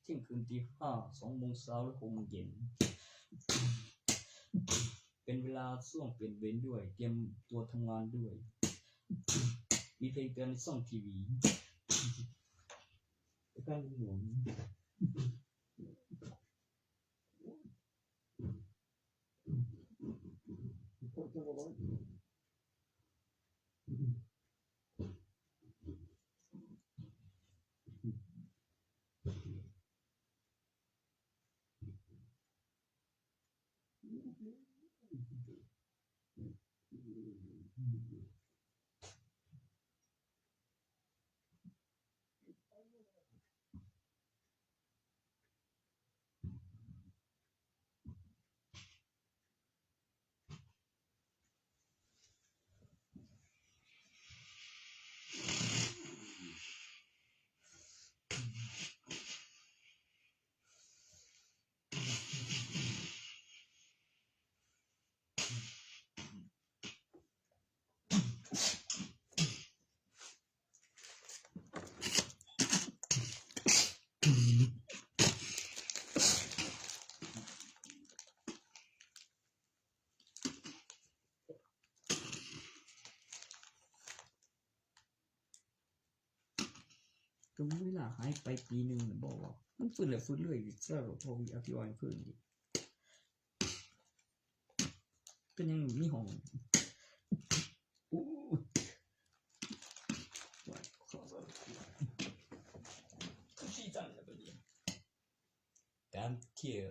เที่ยงคืนตี 5 2 โมงเช้าและ 6 โมงเย็นเป็นเวลาช่วงเปลี่ยนเวรด้วยเตรียมตัวทำงานด้วยมีเพลงเตือนในช่องทีวีการหมุนก็เวลาหายไปปีนึงน่ะบอกว่ามันฟื้นแล้วฟื้นเลยซะพอมีอธิบายเพิ่นอีกก็ยังมีห้องโอ้ว่าขอสักที่จังแล้วบัดนี้การเที่ยว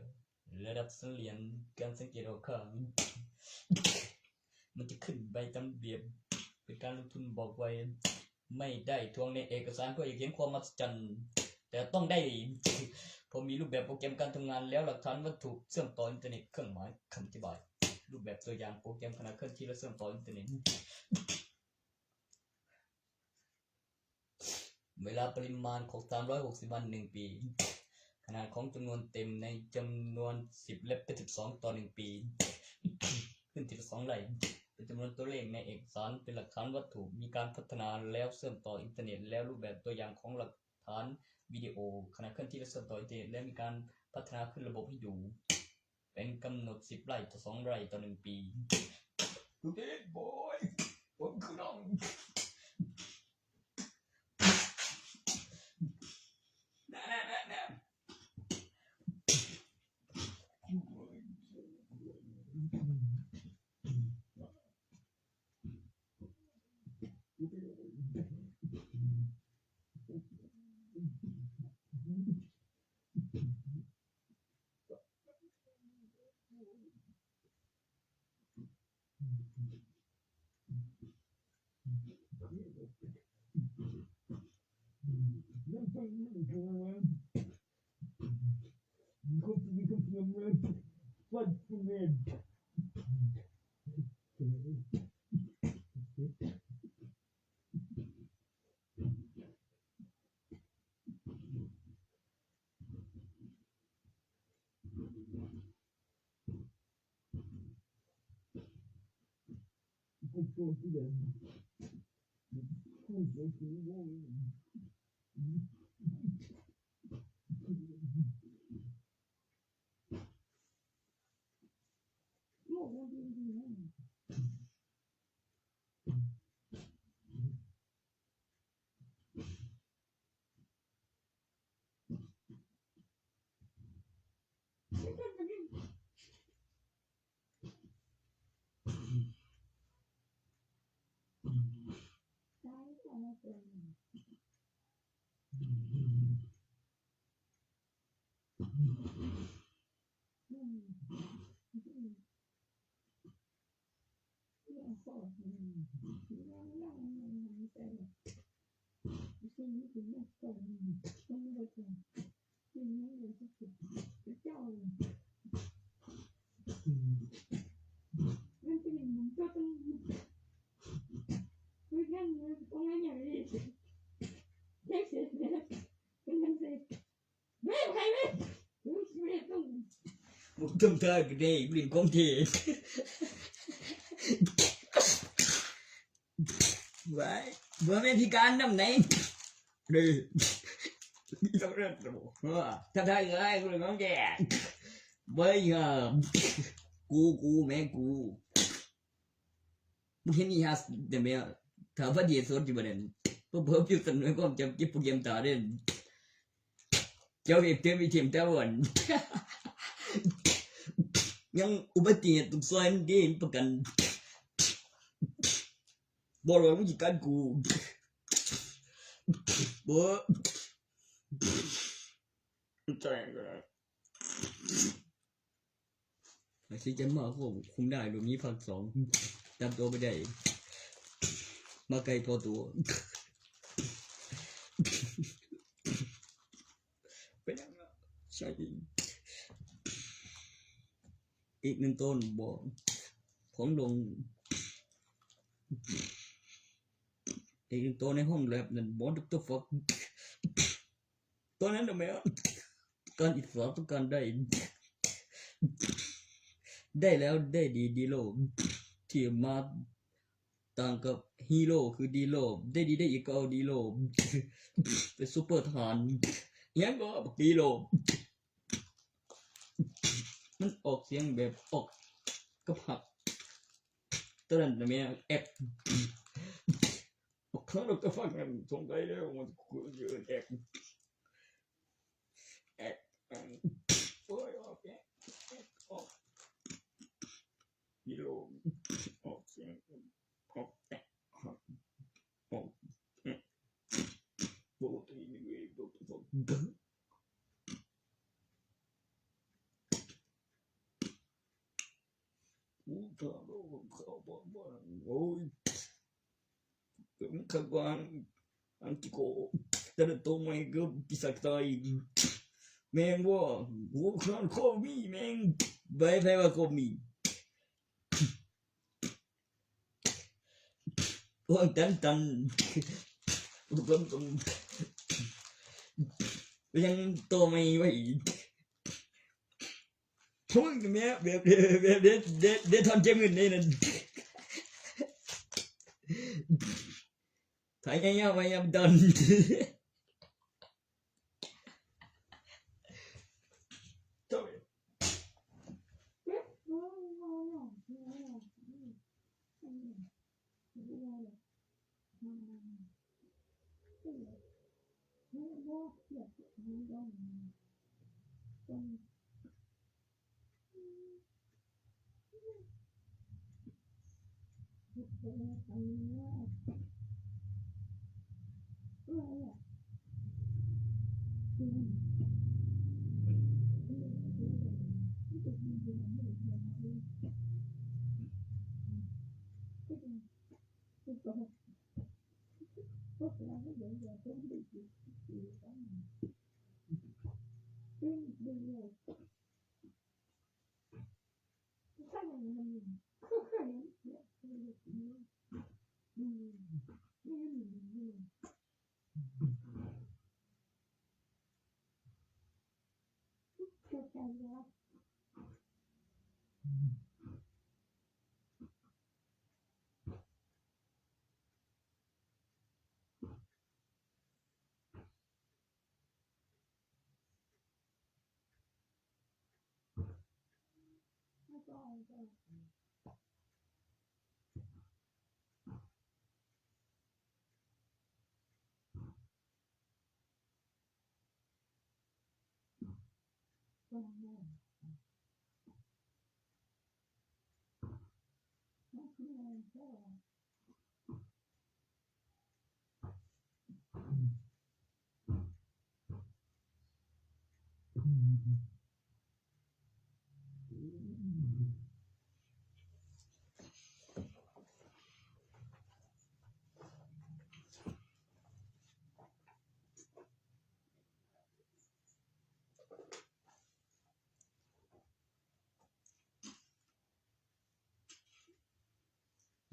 ระดับสังเรียนการสังเกตเอาค่ามันจะขึ้นใบตามระเบียบเป็นการลงทุนบอกไว้ไม่ได้ทวงในเอกสารเพื่อเห็นความมหัศจรรย์แต่ต้องได้พอมีรูปแบบโปรแกรมการทำงานแล้วหลักฐานวัตถุเชื่อมต่ออินเทอร์เน็ตเครื่องหมายคำอธิบายรูปแบบตัวอย่างโปรแกรมขณะเคลื่อนที่และเชื่อมต่ออินเทอร์เน็ต เวลาปริมาณของ360วัน1ปีขนาดของจำนวนเต็มในจำนวน10และเป็น12ต่อ1ปีขึ้นที่2ไร่เป็นจำนวนตัวเลขในเอกสารเป็นหลักฐานวัตถุมีการพัฒนาแล้วเชื่อมต่ออินเทอร์เน็ตแล้วรูปแบบตัวอย่างของหลักฐานวิดีโอขณะเคลื่อนที่และเชื่อมต่ออินเทอร์เน็ตและมีการพัฒนาขึ้นระบบให้ดูเป็นกำหนด10ไร่ต่อ2ไร่ต่อ1ปีเด็กบอยผมคือน้องจำเธอก็ได้กลิ่นของเทไว้บ่แม่นพิการนำไหนเลยต้องเริ่มตัวถ้าได้ก็ได้กลิ่นของแกบ่ยอมกูแม่กูมึงเห็นอีหาแต่แม่ถ้าว่าดีสุดอยู่บ่นั่นเพิ่มอยู่สนุกความจำจิบเกมตาเด้เจ้าเอกเต็มวิธีตะวันยังอุบัติเหตุทุกส่วนดีประกันบ่ว่ามึงสิกันกูบ่ใจก็ได้สิจะมาผมคุมได้รูปนี้ภาค2จับตัวบ่ได้มาไกลพอตัวเป็นยังไงใช่อีก1ต้นบ่ของลงอีก1ต้นในห้องแลบนั่นบ่ Dr. Fuck ตัวนั้นน่ะแม่การอิสระต้องการได้แล้วได้ดีโลที่มาต่างกับฮีโร่คือดีโลได้ดีได้อีกก็เอาดีโลเป็นซุปเปอร์ทหารยังก็ดีโลมันออกเสียงแบบออกกับหักตอนนั้นแม่แอบข้างนอกจะฟังกันสงสัยแล้วมันคือเยอะแอบโอ้ยออกแอบออกดีโลออกเสียงออกแอบหักออกปกตินี่เว้ยปกติโอ้ยถึงขวางอันติโกแต่ตัวไม่ก็พิสักตายแม่งว่าหัวครานโคมีแม่งไปว่าโคมีวันตัน ยังตัวไม่ไว้ช่วงนี้แบบเดทอนเจมินนี่นั่นถ่ายยังไงยังดัน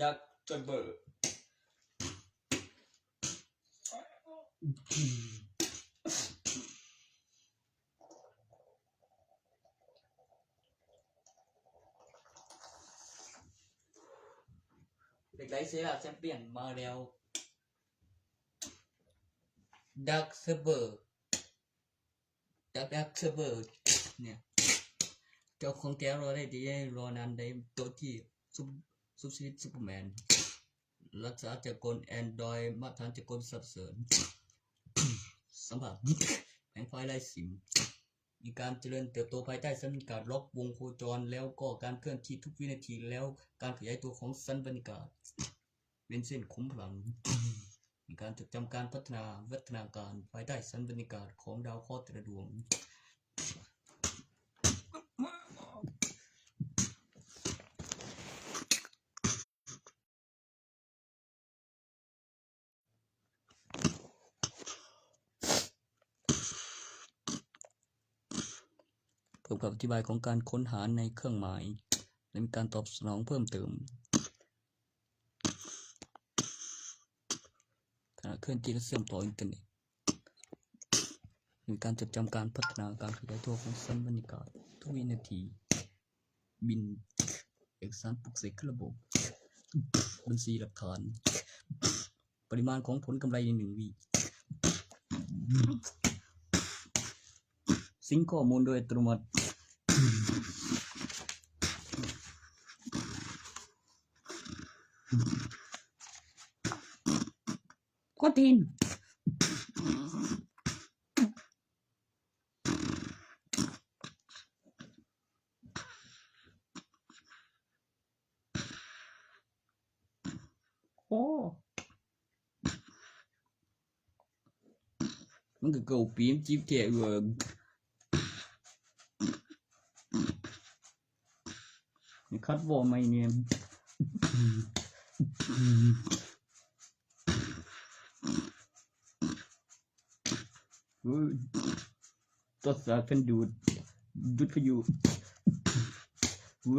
ดักจนเบอร์เด็กไร้เสียแชมเปี้ยนมาแล้วดักเซเบอร์ดักเซเบอร์เนี่ยเจ้าของแก้วรอได้ดีรอนานได้ตัวที่ซุปชีวิตซูเปอร์แมนรักษาจากกล Android มาตรฐานจากกลสับเสริญสัมผัสแผงไฟไร้สิมมีการเจริญเติบโตภายใต้สัญญาล็อกวงโคจรแล้วก็การเคลื่อนที่ทุกวินาทีแล้วการขยายตัวของสัญญาเป็นเส้นคุ้มพลังมีการจดจำการพัฒนาวัฒนาการภายใต้สัญญาของดาวเคราะห์แต่ละดวงเพิ่มคำอธิบายของการค้นหาในเครื่องหมายและมีการตอบสนองเพิ่มเติมขณะเคลื่อนที่และเชื่อมต่ออินเทอร์เน็ตมีการจดจำการพัฒนาการขยายตัวของสัญญาณทุกวินาทีบินเอกสารปลุกเสกระบบบัญชีหลักฐานปริมาณของผลกำไรใน1 วีซิงข้อมูลโดยอัตโนมัติกดทินโอ้มันก็เก่าปีมจิ๊บแท้คัดวอไม่เนี่ยตัวสาเป็นดูดพายุ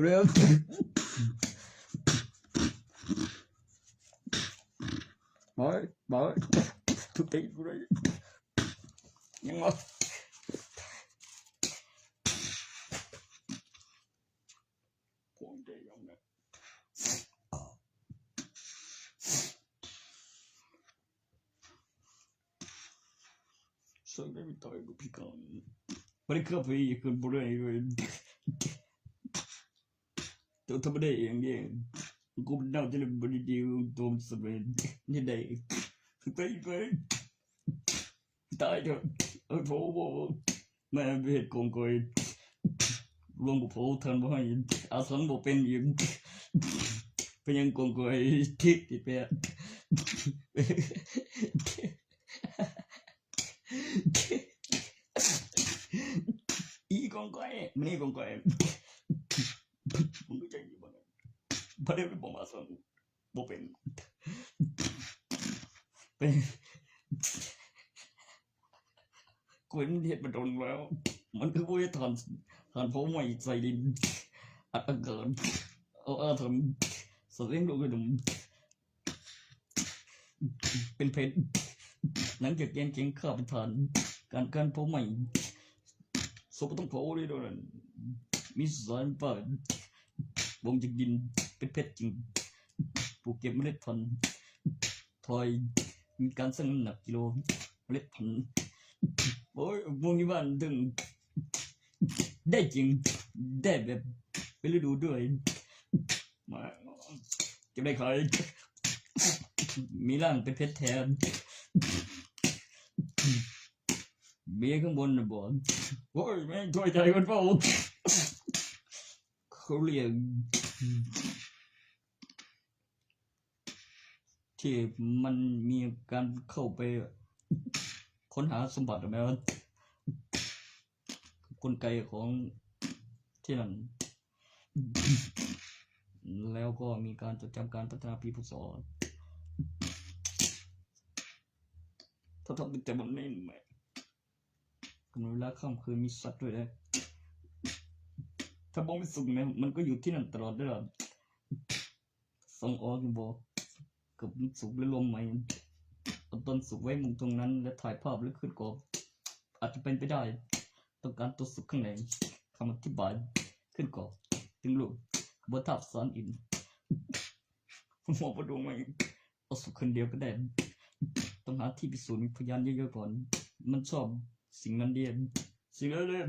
เริ่มบอย ทุกทีกูได้ยังวะพวกเด็กยังไงส่งได้ไม่ตายกูพิการไม่ได้เข้าไปอีกคนบ่ได้เลยตัวทำไม่ได้เองเนี่ยกูเป็นดาวจะเลยบริเดียวตัวมันสำเร็จนี่ได้ตายเถอะโผล่แม่เวทโกงกอยรวมกับโผล่ทันบ่ให้อาสังบ่เป็นอีกเป็นยังโกงกอยทิกติแปะอีโกงกอยมันนี่โกงกอยมึงก็ใจดีบ่นะบ่ได้บ่มาสังบ่เป็นกูเห็นเฮ็ดมาโดนแล้วมันคือบ่ได้ถอนผมใหม่ใส่ดินอัดเกินเอาทำแสดงดูกระดุมเป็นเพชรหลังจากแกงเก่งข้าไปทานการผมใหม่สบต้องโผล่ด้วยโดนมีสารป่าบ่งจากดินเป็นเพชรจริงปลูกเก็บเมล็ดพันธุ์ถอยมีการสั่งน้ำหนักกิโลเมล็ดพันธุ์โอ้ยพวกนี้บ้านถึงได้จริงได้แบบเป็นฤดูด้วยมาจะได้ขายมีร่างเป็นเพชรแทนเบี้ยข้างบนนะบ่โอ้ยแม่งช่วยใจคนเฝ้าเขาเรียกที่มันมีการเข้าไปค้นหาสมบัติแม้ว่ากลไกของที่นั่นแล้วก็มีการจดจำการพัฒนาปีพศถ้าทำแต่มันไม่แม่กันเวลาค่ำคืนมีสัตว์ด้วยนะถ้าบ่มีสุขเนี่ยมันก็อยู่ที่นั่นตลอดเด้อส่งออกบ่กับสุขและลมใหม่เอาต้นสุขไว้มุมตรงนั้นและถ่ายภาพหรือขึ้นกรอบอาจจะเป็นไปได้ต้องการตัวสุขข้างในคำอธิบายขึ้นกรอบถึงรูปบนทับซ้อนอินหมอประดวงไม่เอาสุขคนเดียวก็ได้ต้องหาที่พิสูจน์มีพยานเยอะๆก่อนมันชอบสิ่งนั้นเดียนสิ่งนั้นเลย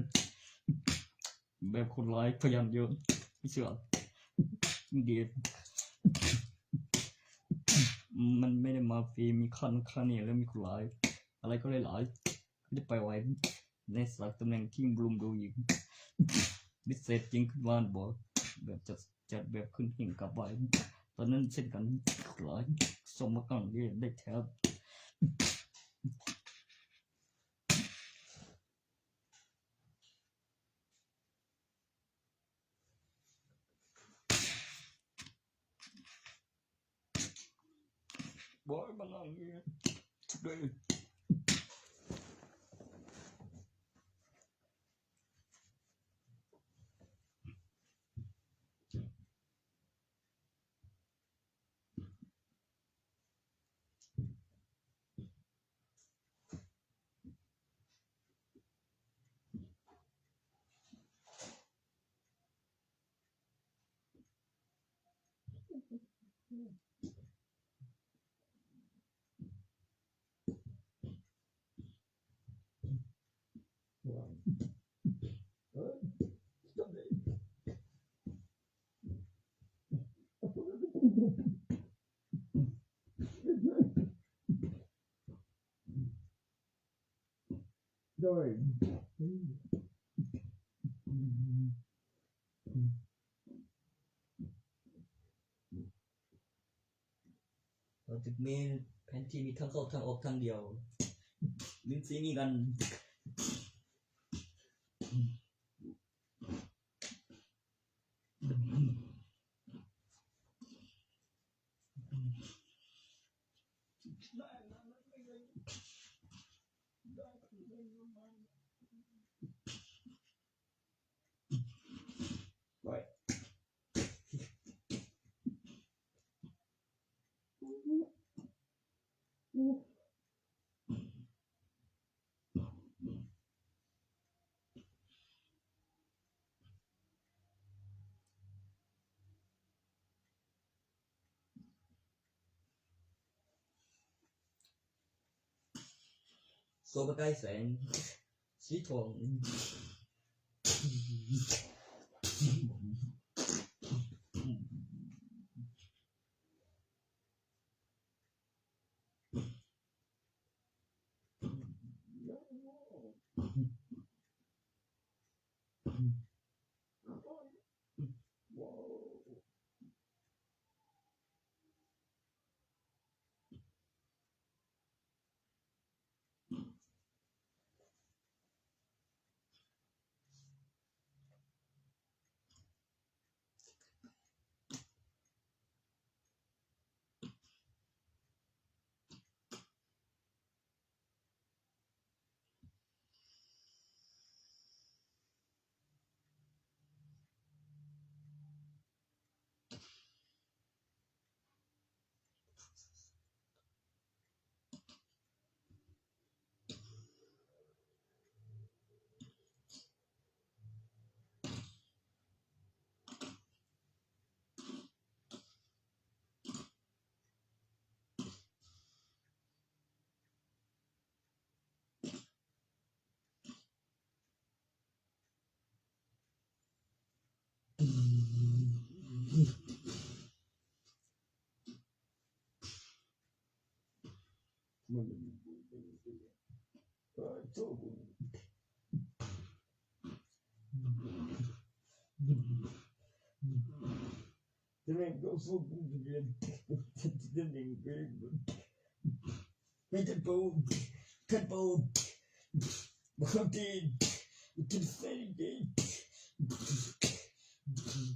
แบบคนร้ายพยานเยอะไม่เชื่อเดียนมันไม่ได้มาฟรีมีค่าเนี่ยแล้วมีคนร้ายอะไรก็หลายๆได้ไปไว้ในสักตำแหน่งที่บลูมดูอีกพิเศษจริงขึ้นบ้านบอกแบบจัดแบบขึ้นหิ่งกับไว้ตอนนั้นเช่นกันหลายสมกังได้แทบบอกมันอะไรด้วยด้วยเราจะมีแผนที่มีทางเข้าทางออกทางเดียวลิ้นสีนี้กัน โซประกายแสงสีทองมันโซกุนจะเล่นก็โซกุนจะเล่นจะเล่นไม่ทันปูทันปูบางทีทันเฟรนด์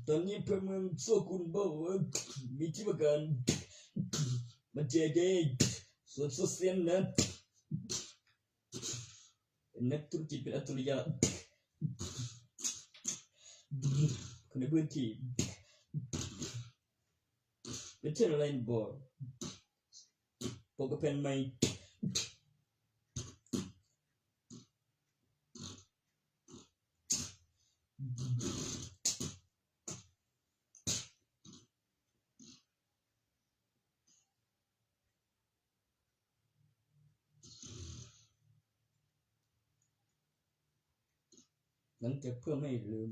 ตอนนี้เพื่อนมึงโซกุนบอกว่ามีที่ประกันมันเจเดส่วนโซเซียนนะเป็นนักธุรกิจเป็นอัจฉริยะคนในพื้นที่เป็นเช่นอะไรบอกปกเป็นไหมหลังจากเพื่อไม่ลืม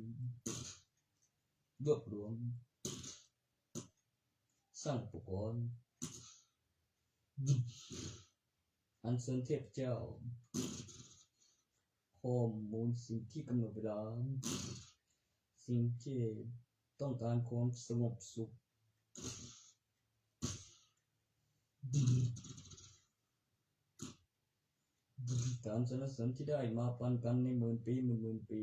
รวบรวมสร้างอุปกรณ์อัญเชิญเทพเจ้าข้อมูลสิ่งที่กำหนดเวลาสิ่งที่ต้องการความสงบสุขการสรรเสริญที่ได้มาปันกันในหมื่นปีหมื่นปี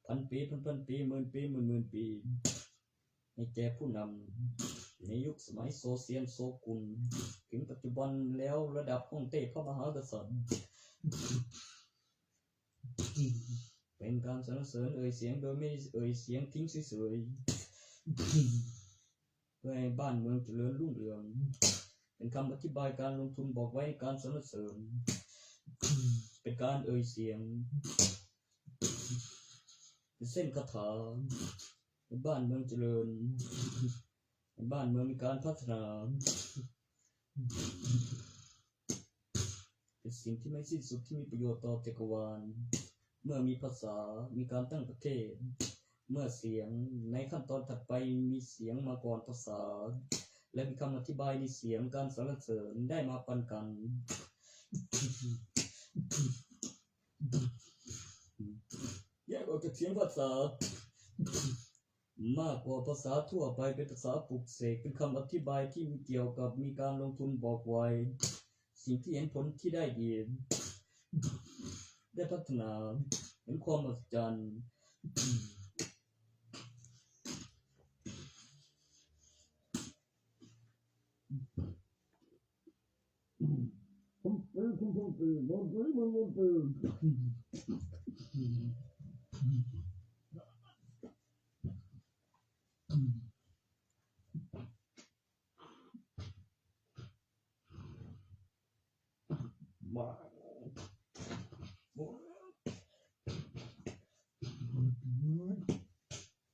พันปีพันปีหมื่นปีหมื่นปีให้แก่ผู้นำในยุคสมัยโซเซียนโซกุนถึงปัจจุบันแล้วระดับฮ่องเต้พระมหากษัตริย์เป็นการสรรเสริญเสียงโดยไม่เสียงทิ้งเฉยๆเพื่อให้บ้านเมืองเจริญรุ่งเรืองเป็นคำอธิบายการลงทุนบอกไว้การสรรเสริญเป็นการเสียงเป็นเส้นคาถาบ้านเมืองเจริญบ้านเมืองมีการพัฒนาเป็นสิ่งที่ไม่สิ้นสุดที่มีประโยชน์ต่อจักรวาลเมื่อมีภาษามีการตั้งประเทศเมื่อเสียงในขั้นตอนถัดไปมีเสียงมาก่อนภาษาและมีคำอธิบายในเสียงการสรรเสริญได้มาปันกันแยกออกจากเสียงภาษามากกว่าภาษาทั่วไปเป็นภาษาปลุกเสกเป็นคำอธิบายที่มีเกี่ยวกับมีการลงทุนบอกไว้สิ่งที่เห็นผลที่ได้ดีได้พัฒนาเห็นความมหัศจรรย์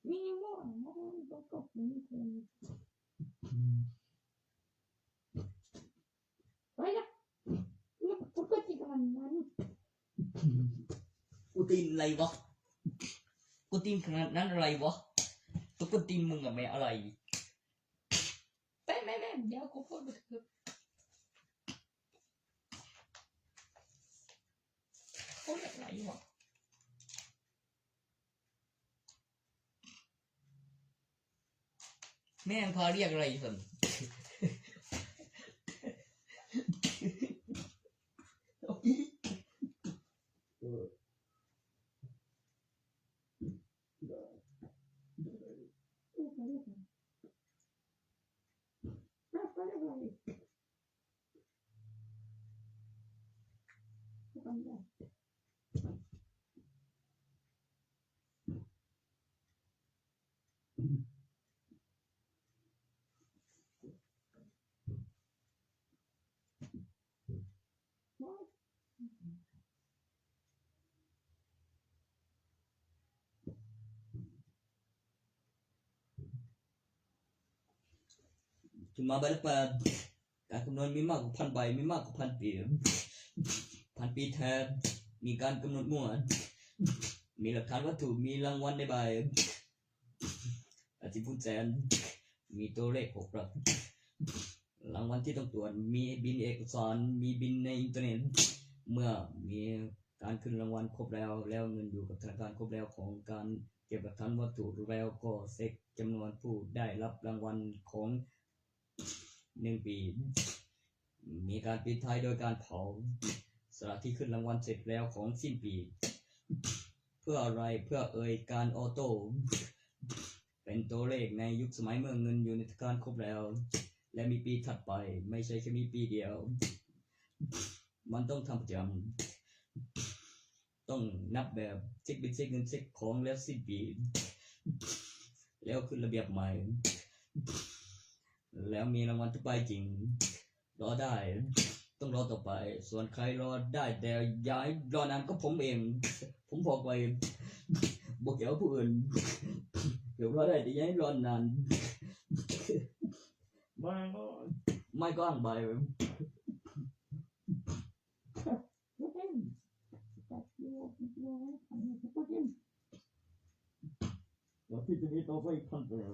มีว่าต้องกบนี้คนไปละแล้วปกติกัน ตีนอะไรวะกูตีนขนาดนั้นอะไรวะตัวกูตีนมึงอะไม่อะไร แม่เดี๋ยวกูพูดไปเถอะพูดอะไรวะ แม่งพาเรียกอะไรสัน ถึงมาใบละแปดการคำนวณมีมากกว่า1,000 ใบมีมากกว่า1,000 ปี1,000 ปีแทนมีการกำหนดหมวดมีหลักฐานวัตถุมีรางวัลในใบอาทิตย์พุ่นแสนมีตัวเลข6 หลักรางวัลที่ต้องตรวจมีบินเอกสารมีบินในอินเทอร์เน็ตเมื่อมีการขึ้นรางวัลครบแล้วเงินอยู่กับธนาคารครบแล้วของการเก็บหลักฐานวัตถุแล้วก็เช็คจำนวนผู้ได้รับรางวัลของ1 ปี มีการปิดท้ายโดยการเผาสลากที่ขึ้นรางวัลเสร็จแล้วของสิ้นปี เพื่ออะไรเพื่อการออโต้เป็นตัวเลขในยุคสมัยเมื่อเงินอยู่ในธนาคารครบแล้วและมีปีถัดไปไม่ใช่แค่มีปีเดียวมันต้องทำประจำต้องนับแบบเช็คบินเช็คเงินเช็คของแล้วสิ้นปีแล้วขึ้นระเบียบใหม่แล้วมีรางวัลทุกใบจริงรอได้ต้องรอต่อไปส่วนใครรอได้แต่ย้ายรอนานก็ผมเองผมบอกไปบอกเกี่ยวกับผู้อื่นเดี๋ยวรอได้แต่ย้ายรอนานไม่ก็อ่างใบว่าที่จะมีต่อไปพันเดียว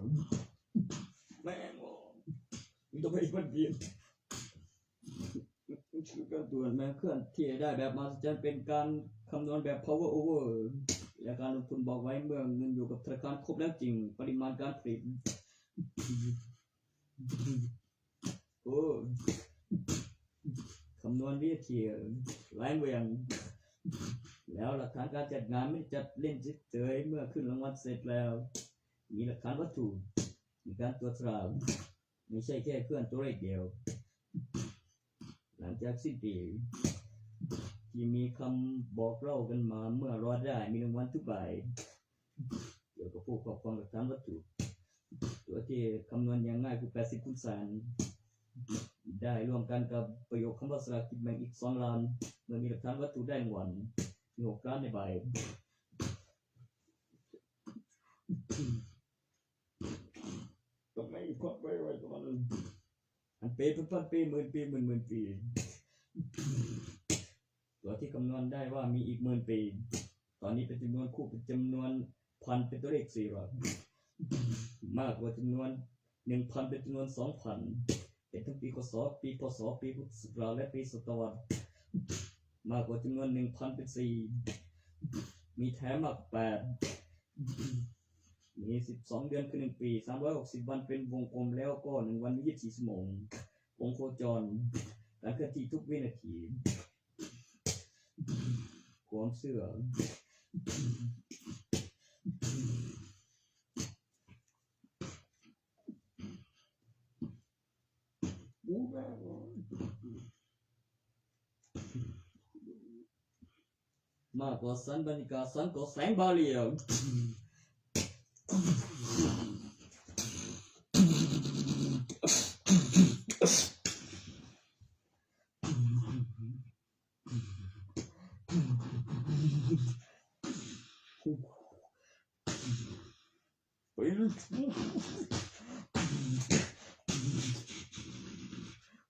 แม่งมีต่อไป1,000 ปีคือการตรวจแม้เคลื่อนที่ได้แบบมาจะเป็นการคำนวณแบบ power over และการลงทุนบอกไว้เมื่อเงินอยู่กับธนาคารครบแล้วจริงปริมาณการผลิตโอ้คำนวณวิธีแรงเวียงแล้วหลักฐานการจัดงานไม่จัดเล่นเฉยๆเมื่อขึ้นรางวัลเสร็จแล้วมีหลักฐานวัตถุมีการตรวจสอบไม่ใช่แค่เคลื่อนตัวเลขเดียวหลังจากสิ้นปีที่มีคำบอกเล่ากันมาเมื่อรอดได้มีรางวัลทุกใบเกี่ยวกับผู้ครอบครองหลักฐานวัตถุตัวที่คำนวณอย่างง่ายคือ80 คูณ 3ได้รวมกันกับประโยคคำว่าสลากกินแบ่งอีก2 ล้านเมื่อมีหลักฐานวัตถุได้รางวัลมี6 ล้านในใบต้องไม่ครบไว้ตอนอันปีพันปีหมื่นปีหมื่นปีตัวที่คำนวณได้ว่ามีอีก10,000 ปีตอนนี้เป็นจำนวนคู่เป็นจำนวนพันเป็นตัวเลข4 หลักมากกว่าจำนวน 1,000 เป็นจำนวน 2,000 เป็นทั้งปีคศปีพศปีพุทธศักราชและปีศตวรรษมากกว่าจำนวน 1,000 เป็น4มีแถมมาก8มี12 เดือนคือ1 ปี360 วันเป็นวงกลมแล้วก็1 วันมี24 ชั่วโมงวงโคจรการเคลื่อนที่ทุกวินาทีความเชื่อมากกว่าสันบรรณิกาสันก็แสงบาเลีย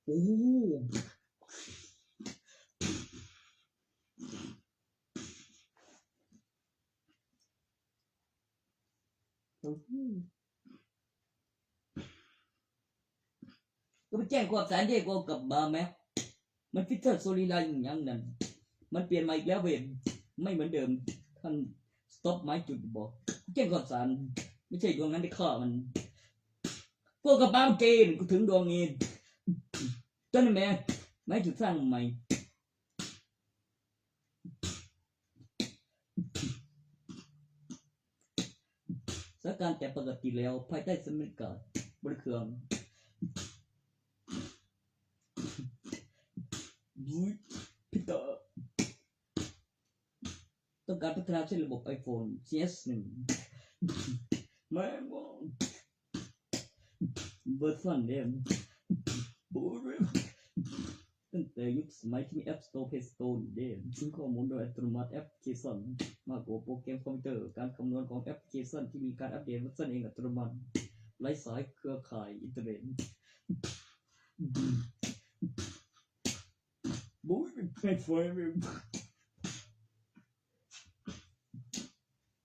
โอ้ ก็ไปแจ้งความสารเดียกกลับมาไหมมันฟิเตอร์โซลิไลอย่างนั้นมันเปลี่ยนมาอีกแล้วเว้ยไม่เหมือนเดิมท่านสต็อปไม้จุดบอกแจ้งความสารไม่ใช่ดวงนั้นได้ฆ่ามันพวกกับบ้าเกณฑ์กูถึงดวงเงินจนแม่ไม่จุดสร้างใหม่สถานการณ์แต่ปกติแล้วภายใต้สมการบริเครื่องพิเตอร์ต้องการพัฒนาเช่นระบบ iPhone CS1 แม่งเวอร์ชันเดิมบูรตั้งแต่ยุคสมัยที่มี App Store Play Store เดิมซึ่งข้อมูลโดยอัตโนมัติแอปพลิเคชันมากกว่าโปรแกรมคอมพิวเตอร์การคำนวณของแอปพลิเคชันที่มีการอัปเดตเวอร์ชันเองอัตโนมัติไร้สายเครือข่ายอินเทอร์เน็ตบู๊เป็นไฟ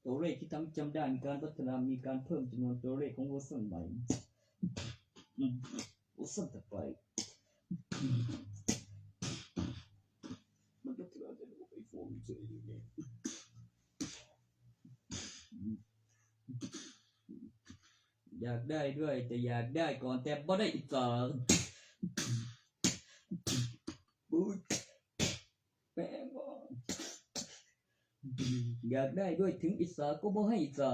ตัวเลขที่ทำจำได้มีการพัฒนามีการเพิ่มจำนวนตัวเลขของเวอร์ชันใหม่เวอร์ชันต่อไปมันพัฒนาจากระบบไอโฟนเฉยเลยอยากได้ด้วยแต่อยากได้ก่อนแต่บ่ได้อีกต่อบู๊แปลว่าอยากได้ด้วยถึงอิสาก็บ่ให้อิสา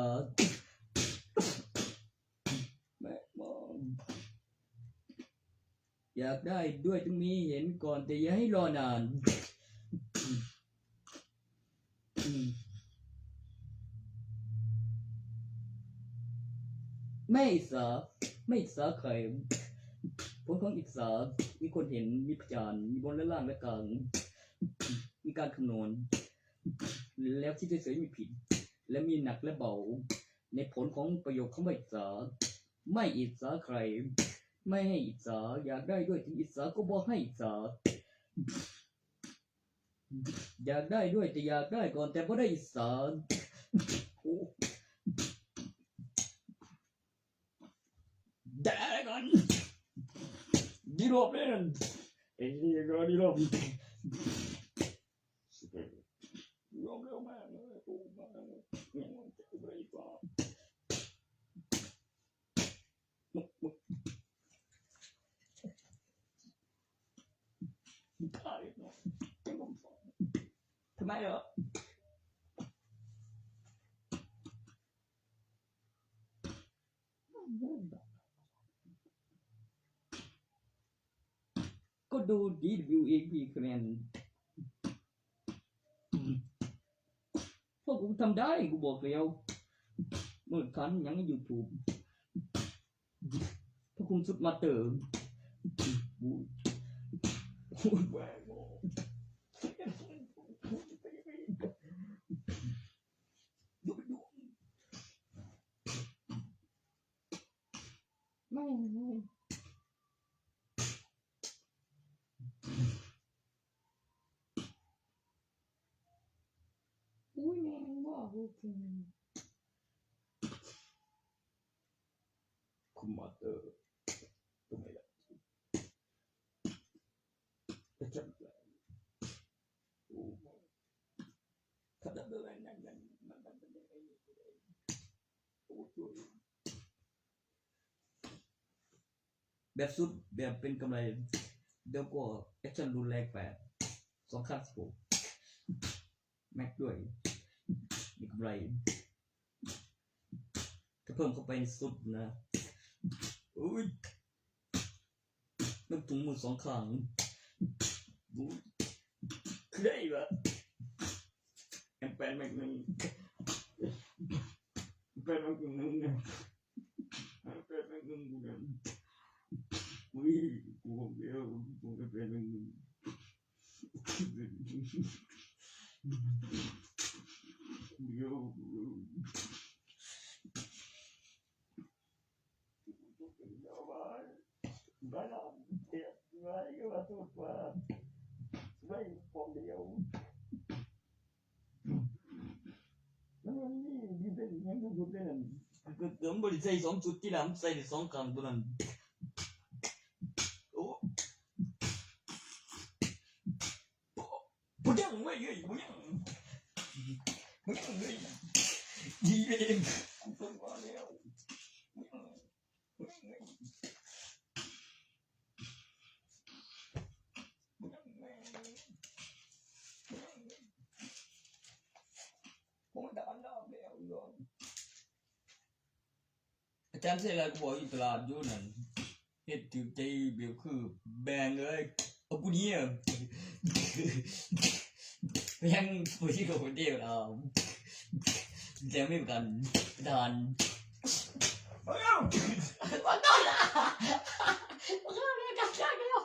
แม่มองอยากได้ด้วยถึงมีเห็นก่อนแต่อย่าให้รอนานไม่อิสาไม่อิสาใครผลของอิสามีคนเห็นมีพยานมีบนและล่างและกลางมีการคำนวณแล้วที่เฉยๆมีผิดและมีหนักและเบาในผลของประโยคคำว่าอิสาไม่อิสาใครไม่ให้อิสาอยากได้ด้วยถึงอิสาก็บอกให้อิสาอยากได้ด้วยแต่อยากได้ก่อนแต่บ่ได้อิสาได้ก่อนดีรอบเล่นเอ้ยก็ดีรอบยอมเร็วมากเลยโอ้มาเนี่ยมันจะอะไรบ้างมึงฆ่าเลยเนาะทำไมเหรอก็ดู DWAP คะแนนพวกกูทำได้กูบอกแล้วเมื่อครั้งยังยูทูบพวกคุณสุดมาเติมพูดแหวกไม่อุ้ยแม่งบอกกูจริง คุณมาเตอร์ตัวไม่ได้จะจำได้โอ้ขนาดนั้นนั่นโอ้ช่วยแบบสุดแบบเป็นกำไรเดี๋ยวก็แอคชั่นรุนแรง2,16แม็กด้วยมีกำไรถ้าเพิ่มเข้าไปในสุดนะอุ้ยนึกถุงมือ2 ข้างอุ้ยคือได้ปะแอมแปนแม็กนึงแปนแม็กนึงเนี่ยแปนแม็กนึงกูเนี่ยอุ้ยกูบอกเดียวกูแปนแม็กนึงเดี๋ยวบ้านเราเจ็บไว้ก็ว่าสุดว่าไม่พอเดียวแล้วมันนี่ดีเป็นยังดูเด่น ก็มันบ่ได้ใส่2จุดที่ล่ะมันใส่ได้2ข้างตัวนั้นโอ้บ่ยังเว้ยเอ้ยบ่ยังเว้ยดีเลยกูต้องว่าแล้วอาจารย์เสร็จแล้วก็บอกอยู่ตลาดอยู่นั่นเฮ็ดถูกใจเบียวคือแบงเอ้ยเอากูเนี่ยยังบ่สิก็คนเดียวเอาแต่ไม่กันดานเอาว่าก่อนล่ะว่าเรื่องจักแล้ว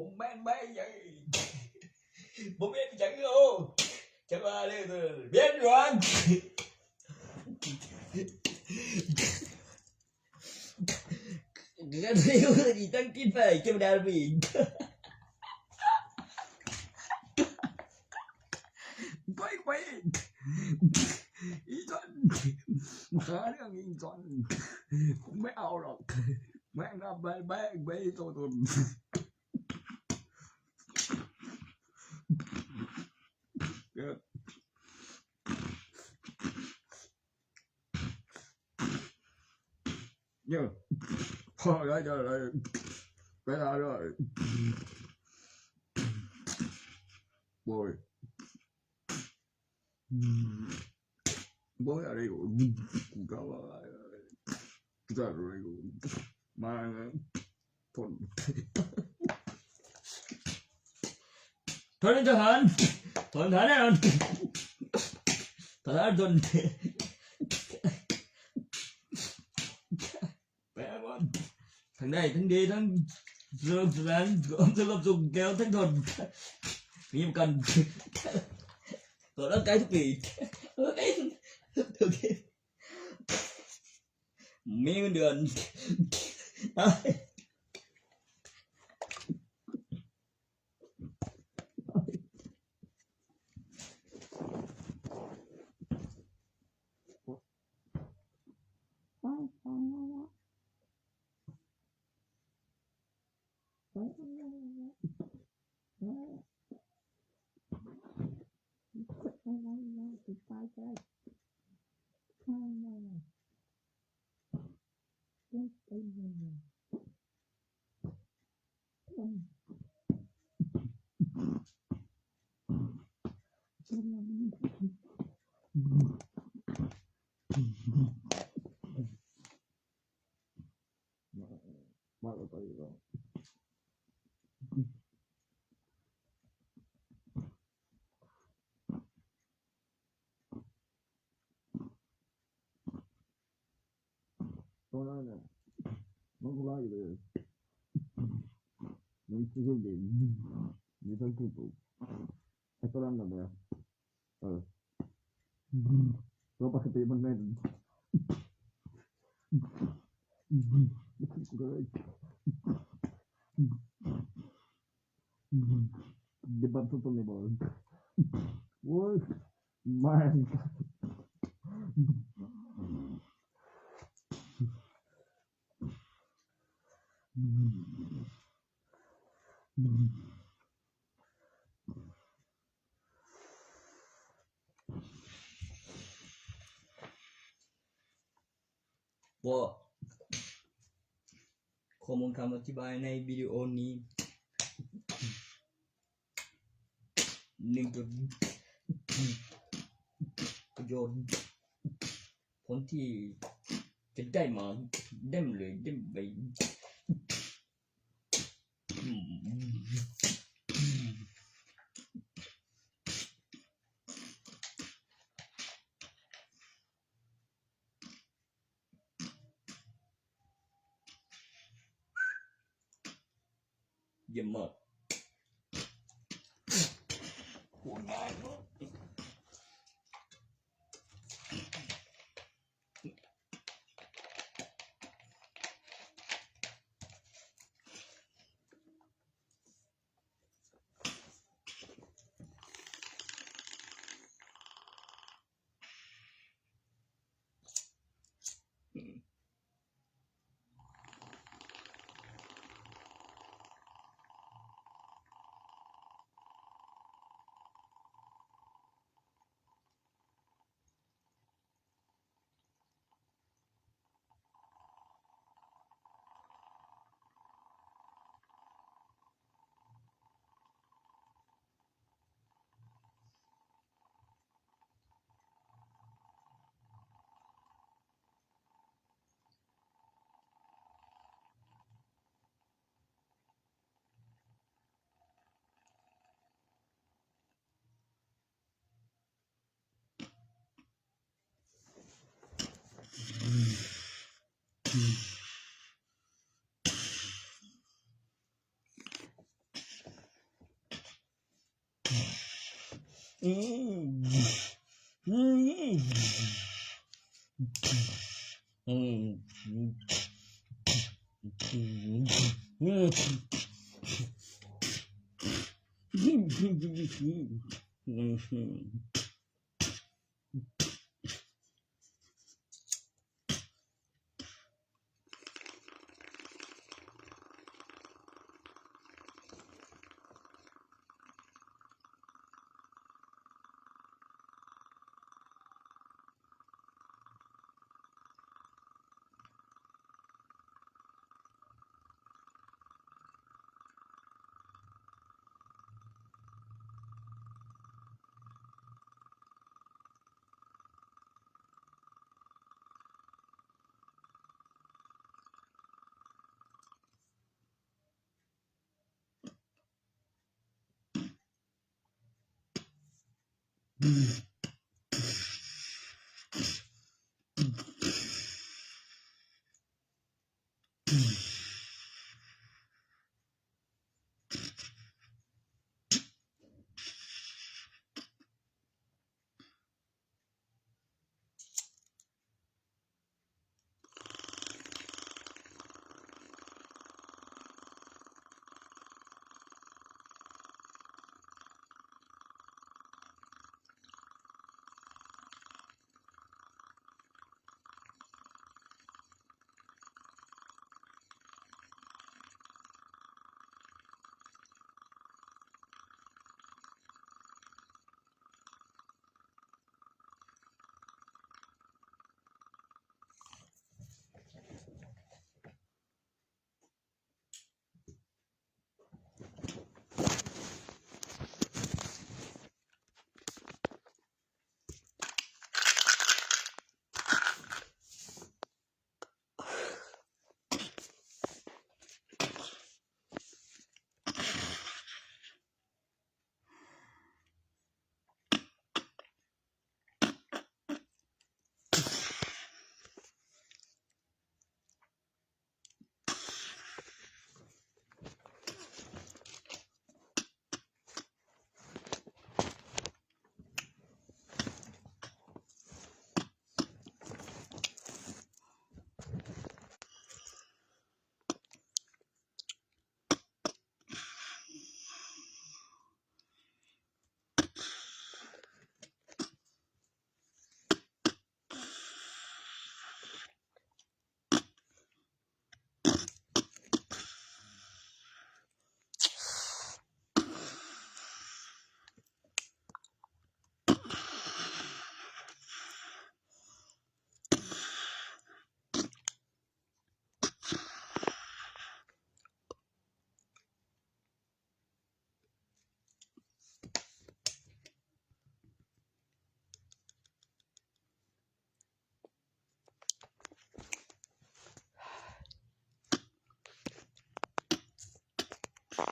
บ่แม่นไปใหญ่บ่แม่นจังโอ้จะมาเลยเด้อเบียนหวานเดือนเดียวนี่ตั้งกินไปจะมาได้บ่อีกไปอีจอนหาเรื่องอีจอนผมไม่เอาหรอกแม่งรับไปโตตุนเนี่ยพอแล้วจะอะไรไปทานเลยโว้ยBố ở đây của cậu giờ rồi mà thuần thuần cho hẳn thuần thả này thuần bé quá thằng này thằng đi thằng dương ông sẽ gặp dùng kéo thằng thuần nghiêm cần rồi đó cái thúc kỳ okay. มีเงินเดือนมาแล้วไปแล้วตอนนั้นเนี่ยมันก็ไล่เลยมันคือเรื่องมีทั้งคู่ตัวไอ้ตอนนั้นน่ะเราปกติมันไม่ก็เลย debat totally ball. What? Man.บ่ข้อมูลคำอธิบายในวิดีโอนี้1จุดประโยชน์ผลที่จะได้มาได้เลยได้ไปเยี่ยมมากโหง่ายมาก